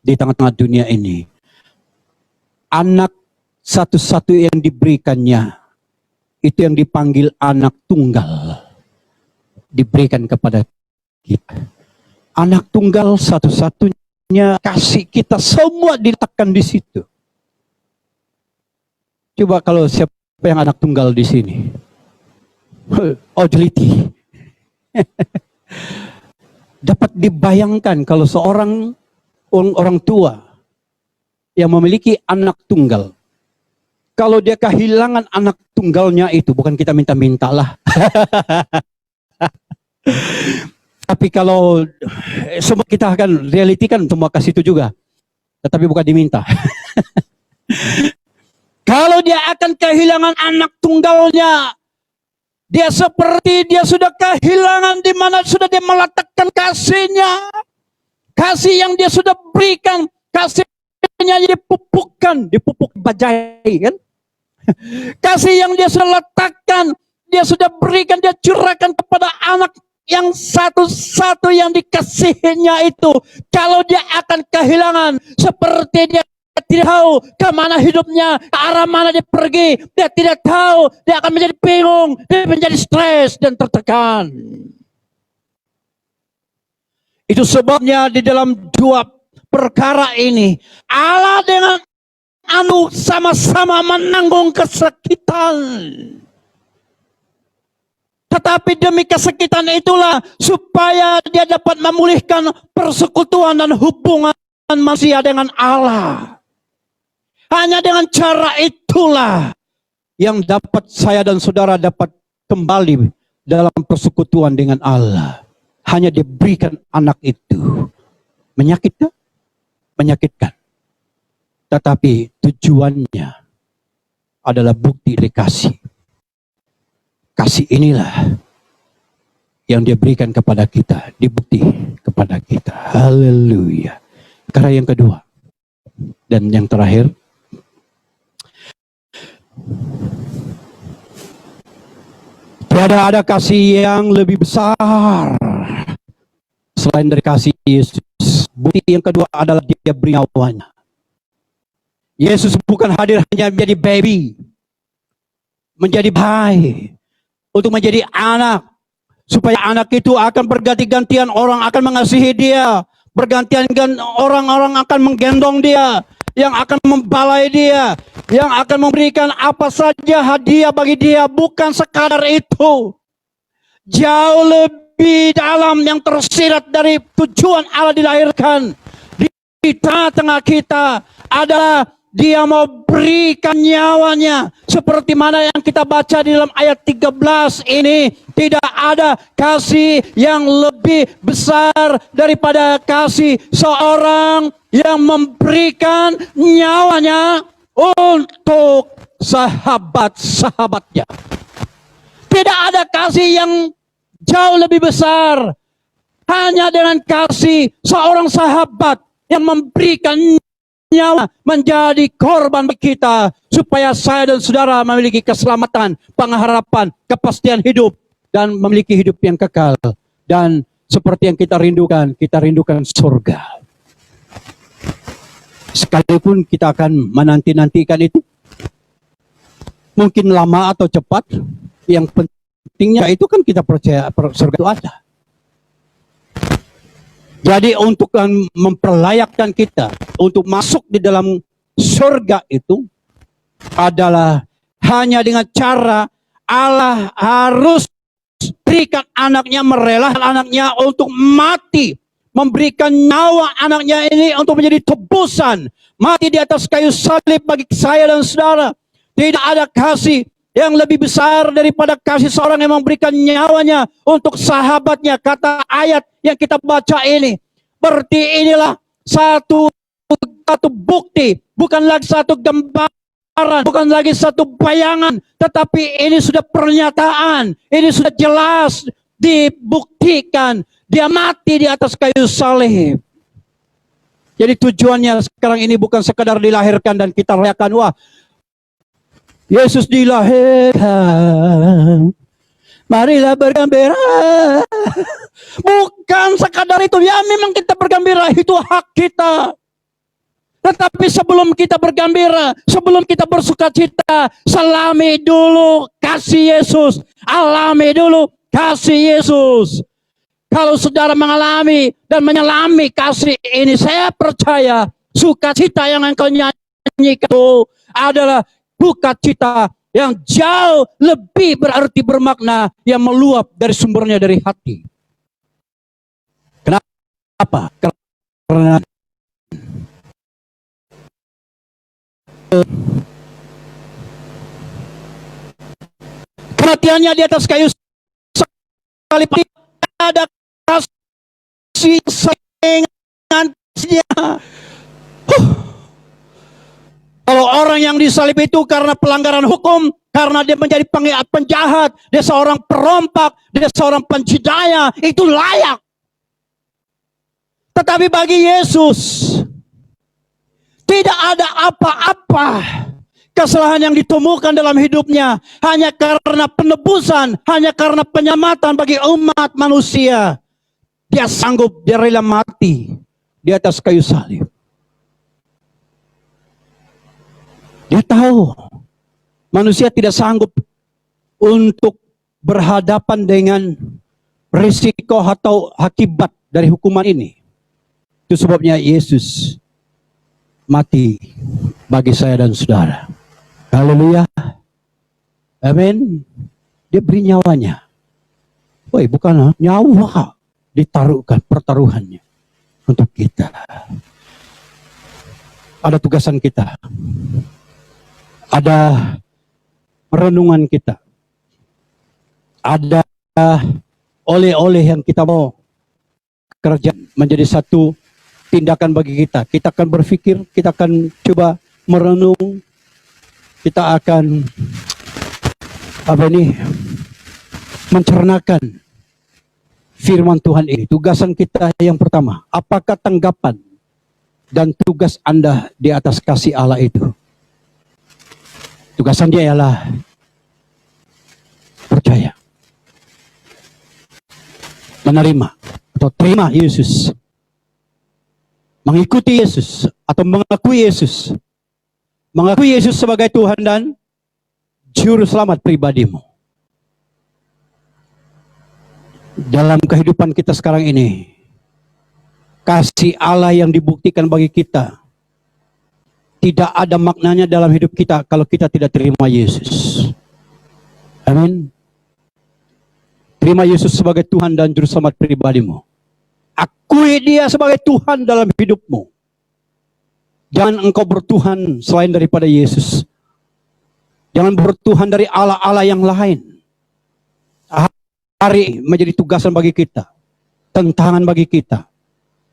di tengah-tengah dunia ini. Anak satu-satu yang diberikannya itu yang dipanggil anak tunggal. Diberikan kepada kita. Anak tunggal satu-satunya kasih kita semua diletakkan di situ. Coba kalau siapa yang anak tunggal di sini? Oh, jeliti. Dapat dibayangkan kalau seorang orang tua yang memiliki anak tunggal, kalau dia kehilangan anak tunggalnya itu, bukan kita minta-mintalah. Tapi kalau semua kita akan realitikan semua kasih itu juga, tetapi bukan diminta. Kalau dia akan kehilangan anak tunggalnya, dia seperti dia sudah kehilangan di mana sudah dia meletakkan kasihnya. Kasih yang dia sudah berikan, kasihnya dipupuk bukan di pupuk bajai kan. Kasih yang dia sudah letakkan, dia sudah berikan, dia curahkan kepada anak yang satu-satu yang dikasihinya itu. Kalau dia akan kehilangan, seperti dia tidak tahu kemana hidupnya, ke arah mana dia pergi, dia tidak tahu, dia akan menjadi bingung, dia menjadi stres dan tertekan. Itu sebabnya di dalam dua perkara ini, Allah dengan anu sama-sama menanggung kesakitan. Tetapi demi kesakitan itulah supaya dia dapat memulihkan persekutuan dan hubungan manusia dengan Allah. Hanya dengan cara itulah yang dapat saya dan saudara dapat kembali dalam persekutuan dengan Allah. Hanya diberikan anak itu. Menyakitkan? Menyakitkan. Tetapi tujuannya adalah bukti dari kasih. Kasih inilah yang dia berikan kepada kita, dibukti kepada kita. Haleluya. Perkara yang kedua dan yang terakhir, tiada ada kasih yang lebih besar selain dari kasih Yesus. Bukti yang kedua adalah dia beri nyawanya. Yesus bukan hadir hanya menjadi baby, menjadi bayi, untuk menjadi anak, supaya anak itu akan berganti-gantian orang akan mengasihi dia, bergantian orang-orang akan menggendong dia, yang akan membalai dia, yang akan memberikan apa saja hadiah bagi dia. Bukan sekadar itu, jauh lebih dalam yang tersirat dari tujuan Allah dilahirkan di tengah-tengah kita adalah dia mau berikan nyawanya. Seperti mana yang kita baca di dalam ayat 13 ini. Tidak ada kasih yang lebih besar daripada kasih seorang yang memberikan nyawanya untuk sahabat-sahabatnya. Tidak ada kasih yang jauh lebih besar. Hanya dengan kasih seorang sahabat yang memberikan nyawa menjadi korban bagi kita, supaya saya dan saudara memiliki keselamatan, pengharapan, kepastian hidup, dan memiliki hidup yang kekal. Dan seperti yang kita rindukan surga. Sekalipun kita akan menanti-nantikan itu, mungkin lama atau cepat, yang pentingnya itu kan kita percaya surga itu ada. Jadi untuk memperlayakkan kita untuk masuk di dalam surga itu adalah hanya dengan cara Allah harus berikan anaknya, merelakan anaknya untuk mati, memberikan nyawa anaknya ini untuk menjadi tebusan, mati di atas kayu salib bagi saya dan saudara. Tidak ada kasih yang lebih besar daripada kasih seorang yang memberikan nyawanya untuk sahabatnya. Kata ayat yang kita baca ini, berarti inilah satu bukti, bukan lagi satu gambaran, bukan lagi satu bayangan, tetapi ini sudah pernyataan, ini sudah jelas dibuktikan. Dia mati di atas kayu salib. Jadi tujuannya sekarang ini bukan sekadar dilahirkan dan kita rayakan, wah, Yesus dilahirkan, marilah bergembira. Bukan sekadar itu. Ya memang kita bergembira, itu hak kita. Tetapi sebelum kita bergembira, sebelum kita bersuka cita, selami dulu kasih Yesus. Alami dulu kasih Yesus. Kalau saudara mengalami dan menyelami kasih ini, saya percaya sukacita yang engkau nyanyikan itu adalah sukacita yang jauh lebih berarti bermakna, yang meluap dari sumbernya dari hati. Kenapa? Karena kematiannya di atas kayu salib ada kasih sayangannya. Kalau orang yang disalib itu karena pelanggaran hukum, karena dia menjadi penjahat, dia seorang perompak, dia seorang penjidaya, itu layak. Tetapi bagi Yesus, tidak ada apa-apa kesalahan yang ditemukan dalam hidupnya, hanya karena penebusan, hanya karena penyelamatan bagi umat manusia. Dia sanggup, dia rela mati di atas kayu salib. Dia tahu manusia tidak sanggup untuk berhadapan dengan risiko atau akibat dari hukuman ini. Itu sebabnya Yesus mati bagi saya dan saudara. Haleluya. Amin. Dia beri nyawanya. Woi, bukan nyawa ditaruhkan pertaruhannya untuk kita. Ada tugasan kita. Ada renungan kita. Ada oleh-oleh yang kita mau kerja menjadi satu tindakan bagi kita. Kita akan berpikir, kita akan coba merenung, kita akan mencernakan firman Tuhan ini. Tugasan kita yang pertama, apakah tanggapan dan tugas Anda di atas kasih Allah itu? Tugasan dia ialah percaya, menerima atau terima Yesus, mengikuti Yesus atau mengakui Yesus, mengakui Yesus sebagai Tuhan dan Juru Selamat pribadimu. Dalam kehidupan kita sekarang ini, kasih Allah yang dibuktikan bagi kita tidak ada maknanya dalam hidup kita kalau kita tidak terima Yesus. Amin. Terima Yesus sebagai Tuhan dan Juru Selamat pribadimu. Akui Dia sebagai Tuhan dalam hidupmu. Jangan engkau bertuhan selain daripada Yesus. Jangan bertuhan dari Allah-Allah yang lain. Hari menjadi tugasan bagi kita, tantangan bagi kita,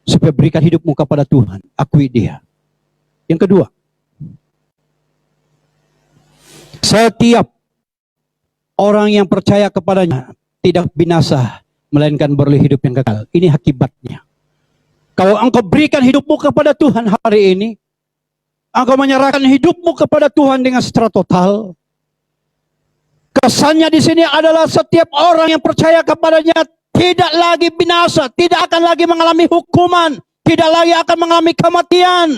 supaya berikan hidupmu kepada Tuhan. Akui Dia. Yang kedua, setiap orang yang percaya kepadanya tidak binasa, melainkan beroleh hidup yang kekal. Ini akibatnya. Kalau engkau berikan hidupmu kepada Tuhan hari ini, engkau menyerahkan hidupmu kepada Tuhan dengan secara total. Kesannya di sini adalah setiap orang yang percaya kepadanya tidak lagi binasa, tidak akan lagi mengalami hukuman, tidak lagi akan mengalami kematian.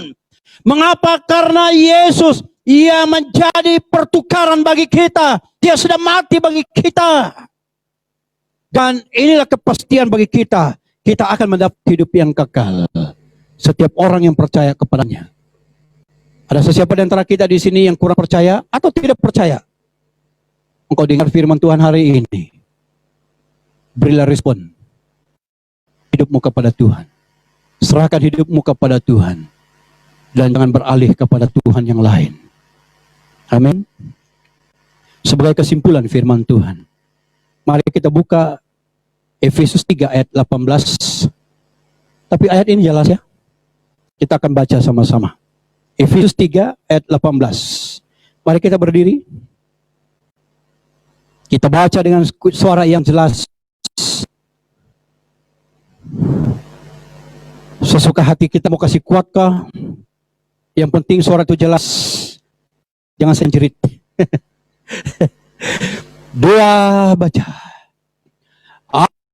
Mengapa? Karena Yesus, Ia menjadi pertukaran bagi kita. Dia sudah mati bagi kita. Dan inilah kepastian bagi kita. Kita akan mendapat hidup yang kekal. Setiap orang yang percaya kepadanya. Ada sesiapa di antara kita di sini yang kurang percaya atau tidak percaya? Engkau dengar firman Tuhan hari ini. Berilah respon. Hidupmu kepada Tuhan. Serahkan hidupmu kepada Tuhan. Dan jangan beralih kepada Tuhan yang lain. Amin. Sebagai kesimpulan firman Tuhan, mari kita buka Efesus 3 ayat 18. Tapi ayat ini jelas ya. Kita akan baca sama-sama. Efesus 3 ayat 18. Mari kita berdiri. Kita baca dengan suara yang jelas. Sesuka hati kita mau kasih kuatkah? Yang penting suara itu jelas. Jangan senjerit. Doa baca.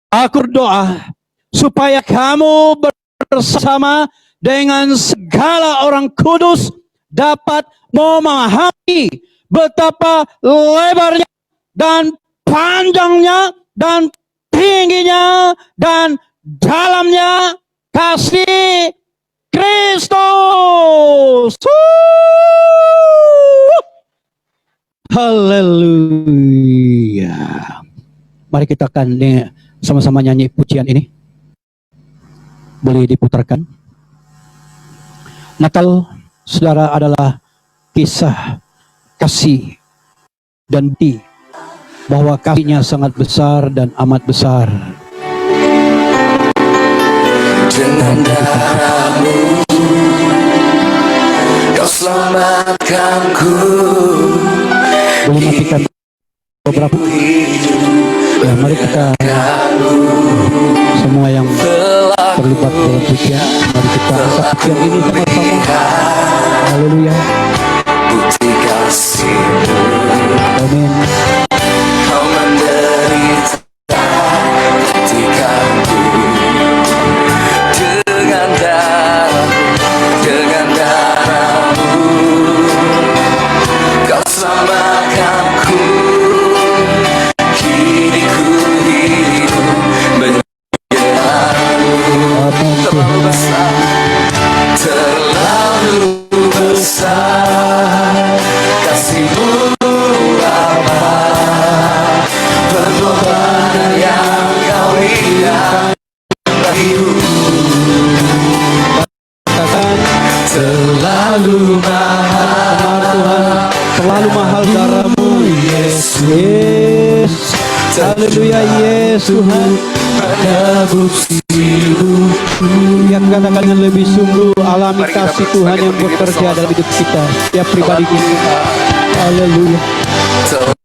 Aku berdoa supaya kamu bersama dengan segala orang kudus dapat memahami betapa lebarnya dan panjangnya dan tingginya dan dalamnya kasih Kristus. Haleluya. Mari kita akan sama-sama nyanyi pujian ini. Boleh diputarkan. Natal, saudara, adalah kisah kasih dan bukti bahwa kasihnya sangat besar dan amat besar. Dengan darahmu Kau selamatkanku. Boleh matikan beberapa. Ya, mari kita semua yang terlibat dalam pujian, mari kita saksikan ini sama-sama. Haleluya. Benar Tuhan, terlalu mahal darahmu Yesus. Haleluya Yesus Tuhan. Yang katakan yang lebih sungguh, alami kasih Tuhan yang bekerja dalam hidup kita, setiap pribadi kita. Haleluya. Telah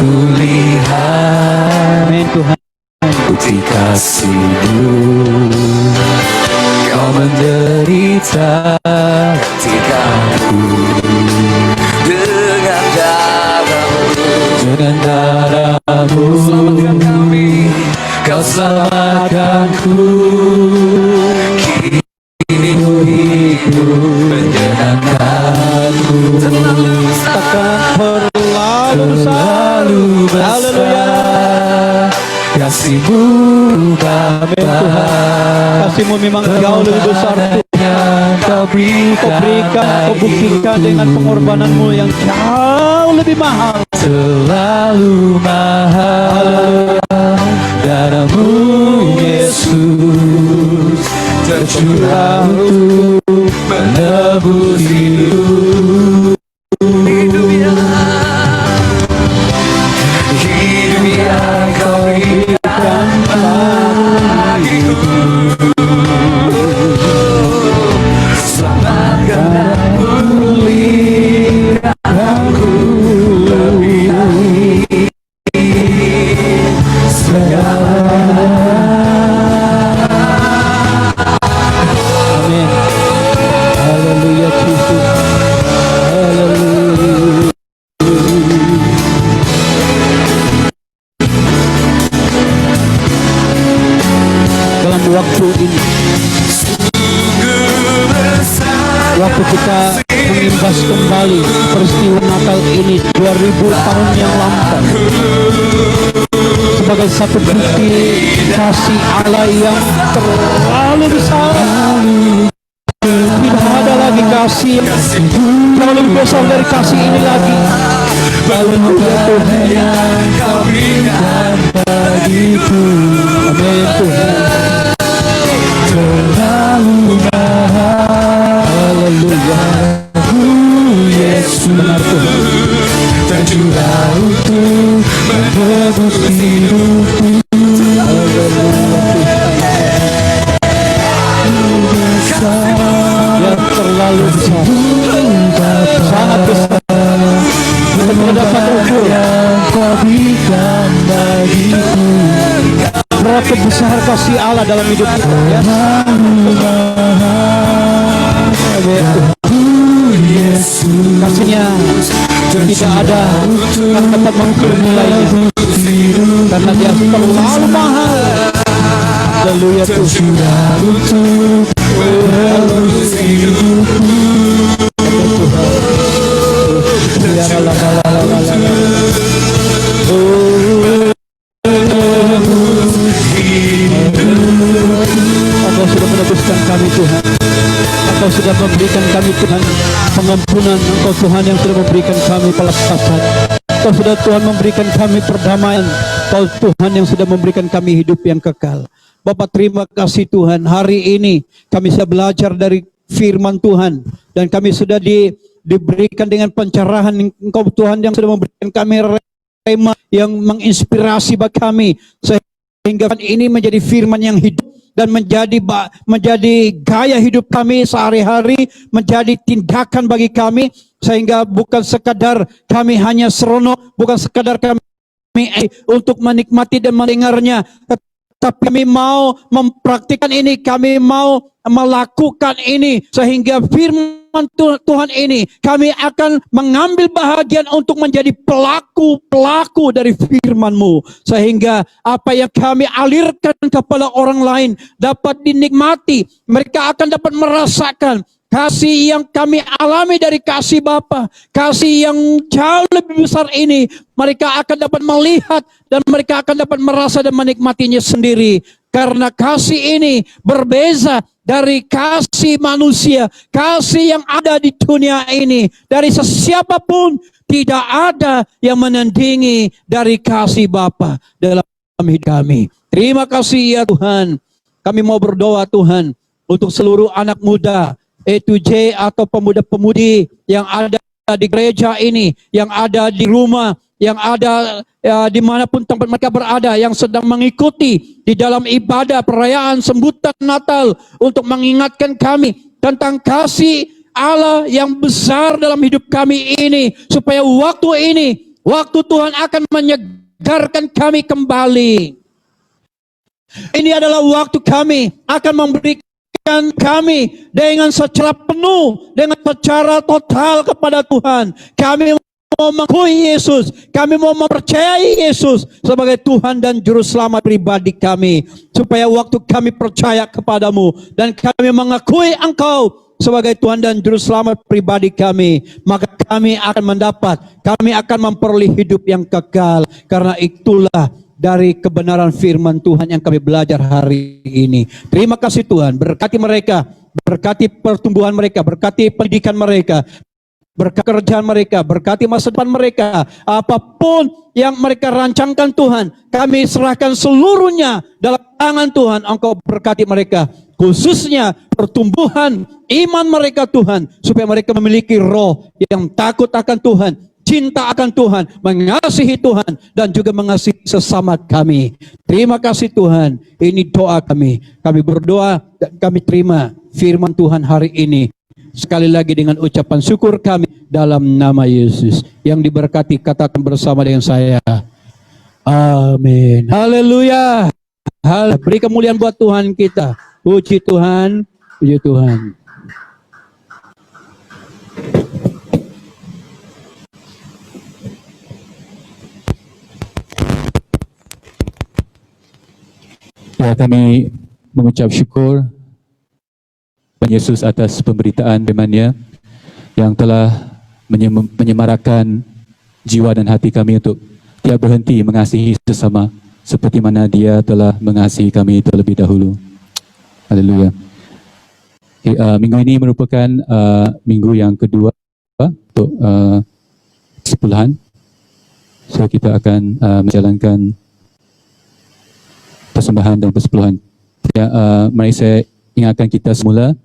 kulihat Amin Tuhan. bukti kasih-Mu, Kau menderita gantikanku dengan darah-Mu. Selamatkan kami, Kau selamatkanku. Kini ku hidup menyenangkanku. Takkan berlalu besar. Haleluya. Kasih-Mu Bapa, Kasih-Mu memang jauh lebih besar Tuhan. Kau Kau buktikan dengan pengorbanan-Mu yang jauh lebih mahal. Terlalu mahal darah-Mu Yesus, tercurah untuk menebus hidup. Hidup yang Kau berikan bagiku, selamatkan dan pulihkanku lebih dari segala. Amin. Haleluya Yesus. Haleluya. Dalam waktu ini, waktu kita mengimbas kembali peristiwa Natal ini 2000 tahun yang lampau, sebagai satu bukti kasih Allah yang terlalu besar. Tidak ada lagi kasih yang jauh lebih besar dari kasih ini lagi. Haleluya Tuhan Yang Kau berikan bagiku, Amin Tuhan. terlalu mahal. Haleluya. Yesus, Benar Tuhan. tercurah untuk menebus hidupku. Yang terlalu besar, sangat besar. Kita tidak dapat ukur Yang Kau berikan bagiku, berapa besar kasih Allah dalam hidup kita. Ya. Amin Tuhan. Yesus, Kasihnya tidak ada yang dapat mengukur nilainya, karena Dia terlalu mahal. Haleluya Tuhan. tercurah untuk menebus hidupku. Ya la la la la la la. Engkau sudah menebuskan kami Tuhan. Engkau sudah memberikan kami Tuhan pengampunan. Engkau Tuhan yang sudah memberikan kami pelepasan. Engkau sudah Tuhan memberikan kami perdamaian. Engkau Tuhan yang sudah memberikan kami hidup yang kekal. Bapak terima kasih Tuhan. Hari ini kami sudah belajar dari firman Tuhan. Dan kami sudah diberikan dengan pencerahan Engkau Tuhan yang sudah memberikan kami rema yang menginspirasi bagi kami. Sehingga ini menjadi firman yang hidup dan menjadi gaya hidup kami sehari-hari, menjadi tindakan bagi kami, sehingga bukan sekadar kami hanya seronok, bukan sekadar kami untuk menikmati dan mendengarnya, tapi kami mau mempraktikkan ini, kami mau melakukan ini, sehingga firman Tuhan ini kami akan mengambil bahagian untuk menjadi pelaku dari firman-Mu, sehingga apa yang kami alirkan kepada orang lain dapat dinikmati, mereka akan dapat merasakan kasih yang kami alami dari kasih Bapa, kasih yang jauh lebih besar ini. Mereka akan dapat melihat dan mereka akan dapat merasa dan menikmatinya sendiri. Karena kasih ini berbeza dari kasih manusia, kasih yang ada di dunia ini. Dari sesiapapun tidak ada yang menandingi dari kasih Bapa dalam hidup kami. Terima kasih ya Tuhan. Kami mau berdoa Tuhan untuk seluruh anak muda E2J atau pemuda-pemudi yang ada di gereja ini, yang ada di rumah, yang ada dimanapun tempat mereka berada, yang sedang mengikuti di dalam ibadah perayaan sambutan Natal untuk mengingatkan kami tentang kasih Allah yang besar dalam hidup kami ini, supaya waktu ini, waktu Tuhan akan menyegarkan kami kembali. Ini adalah waktu kami akan memberikan kami dengan secara penuh, dengan secara total kepada Tuhan. Kami mau mengakui Yesus, kami mau mempercayai Yesus sebagai Tuhan dan Juru Selamat pribadi kami, supaya waktu kami percaya kepadamu dan kami mengakui Engkau sebagai Tuhan dan Juru Selamat pribadi kami, maka kami akan mendapat, kami akan memperoleh hidup yang kekal. Karena itulah dari kebenaran firman Tuhan yang kami belajar hari ini. Terima kasih Tuhan, berkati mereka, berkati pertumbuhan mereka, berkati pendidikan mereka, berkati kerjaan mereka, berkati masa depan mereka. Apapun yang mereka rancangkan Tuhan, kami serahkan seluruhnya dalam tangan Tuhan. Engkau berkati mereka, khususnya pertumbuhan iman mereka Tuhan, supaya mereka memiliki roh yang takut akan Tuhan, cinta akan Tuhan, mengasihi Tuhan, dan juga mengasihi sesama kami. Terima kasih Tuhan, ini doa kami. Kami berdoa dan kami terima firman Tuhan hari ini. Sekali lagi dengan ucapan syukur kami dalam nama Yesus. Yang diberkati katakan bersama dengan saya. Amin. Haleluya. Beri kemuliaan buat Tuhan kita. Puji Tuhan, puji Tuhan. Ya, kami mengucap syukur Tuhan Yesus atas pemberitaan firman-Nya yang telah menyemarakan jiwa dan hati kami untuk tidak berhenti mengasihi sesama seperti mana Dia telah mengasihi kami terlebih dahulu. Haleluya. Minggu ini merupakan minggu yang kedua untuk persepuluhan. So kita akan menjalankan persembahan dan persepuluhan. Ya, mari saya ingatkan kita semula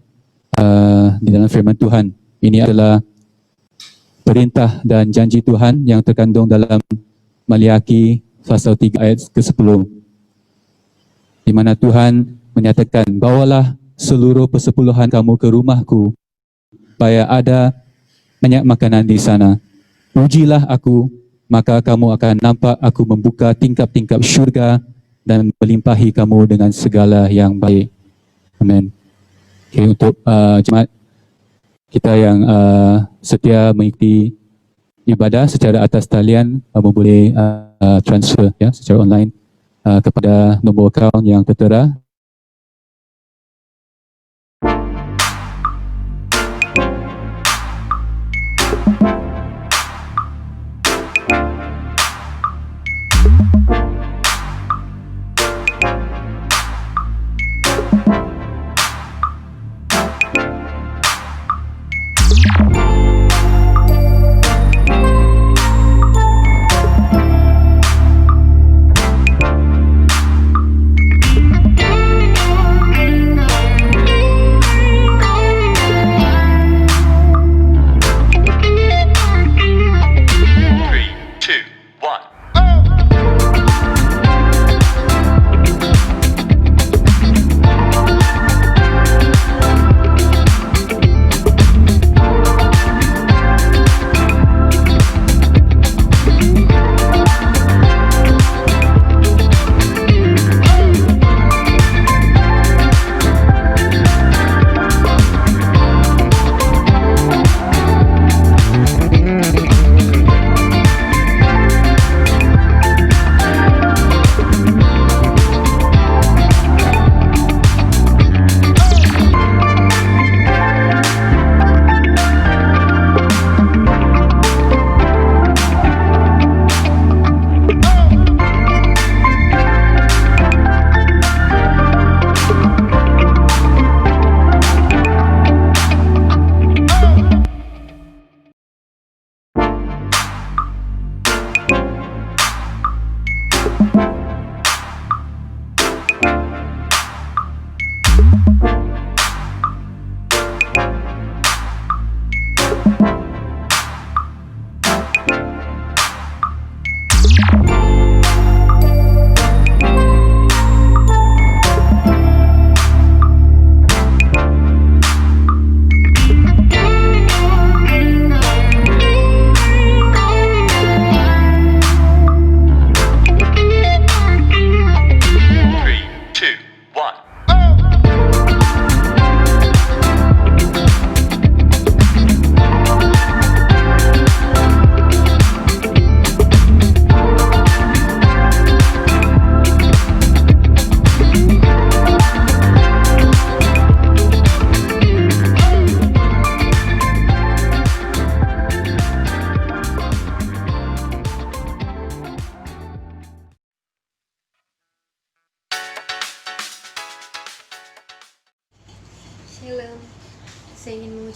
di dalam firman Tuhan. Ini adalah perintah dan janji Tuhan yang terkandung dalam Maliaki pasal 3 ayat ke-10. Di mana Tuhan menyatakan, bawalah seluruh persepuluhan kamu ke rumahku, supaya ada banyak makanan di sana. Pujilah aku, maka kamu akan nampak aku membuka tingkap-tingkap syurga dan melimpahi kamu dengan segala yang baik. Amin. Okay, untuk jemaat kita yang setia mengikuti ibadah secara atas talian, boleh transfer ya secara online kepada nombor akaun yang tertera.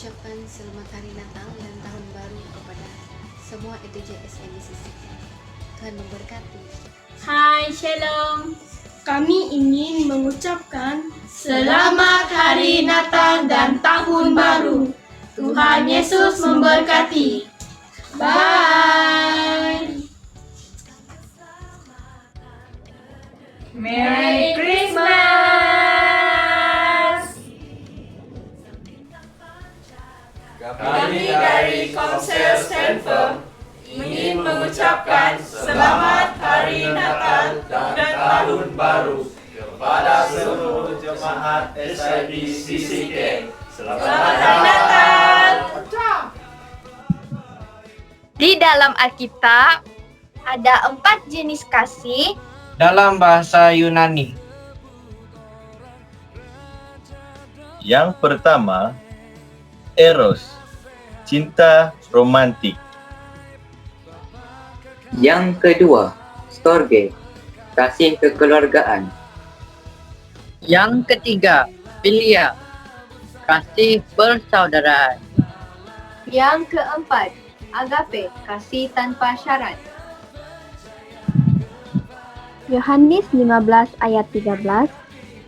mengucapkan selamat hari Natal dan Tahun Baru kepada semua ETJ SMBC City. Tuhan memberkati. Hai, Shalom. Kami ingin mengucapkan Selamat Hari Natal dan Tahun Baru. Tuhan Yesus memberkati. Bye. Merry Christmas. Kami dari Komsel Stanford ingin mengucapkan Selamat Hari Natal dan Tahun Baru kepada seluruh jemaat SIBCCK. Selamat Hari Natal. Di dalam Alkitab ada 4 jenis kasih. Dalam bahasa Yunani. Yang pertama, eros, cinta romantik. Yang kedua, storge, kasih kekeluargaan. Yang ketiga, filia, kasih persaudaraan. Yang keempat, agape, kasih tanpa syarat. Yohanes 15 ayat 13,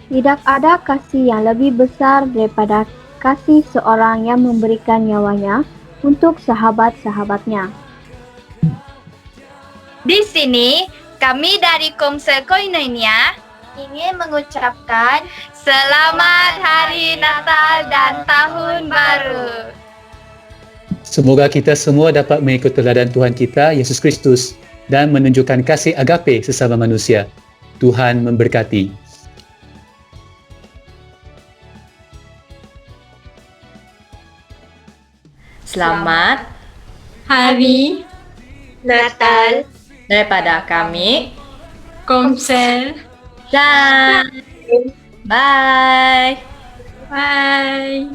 tidak ada kasih yang lebih besar daripada kasih seorang yang memberikan nyawanya untuk sahabat-sahabatnya. Di sini, kami dari Komsel Koinonia ingin mengucapkan Selamat Hari Natal dan Tahun Baru. Semoga kita semua dapat mengikut teladan Tuhan kita, Yesus Kristus, dan menunjukkan kasih agape sesama manusia. Tuhan memberkati. Selamat Hari Natal Daripada kami, Komsel. Bye. Bye.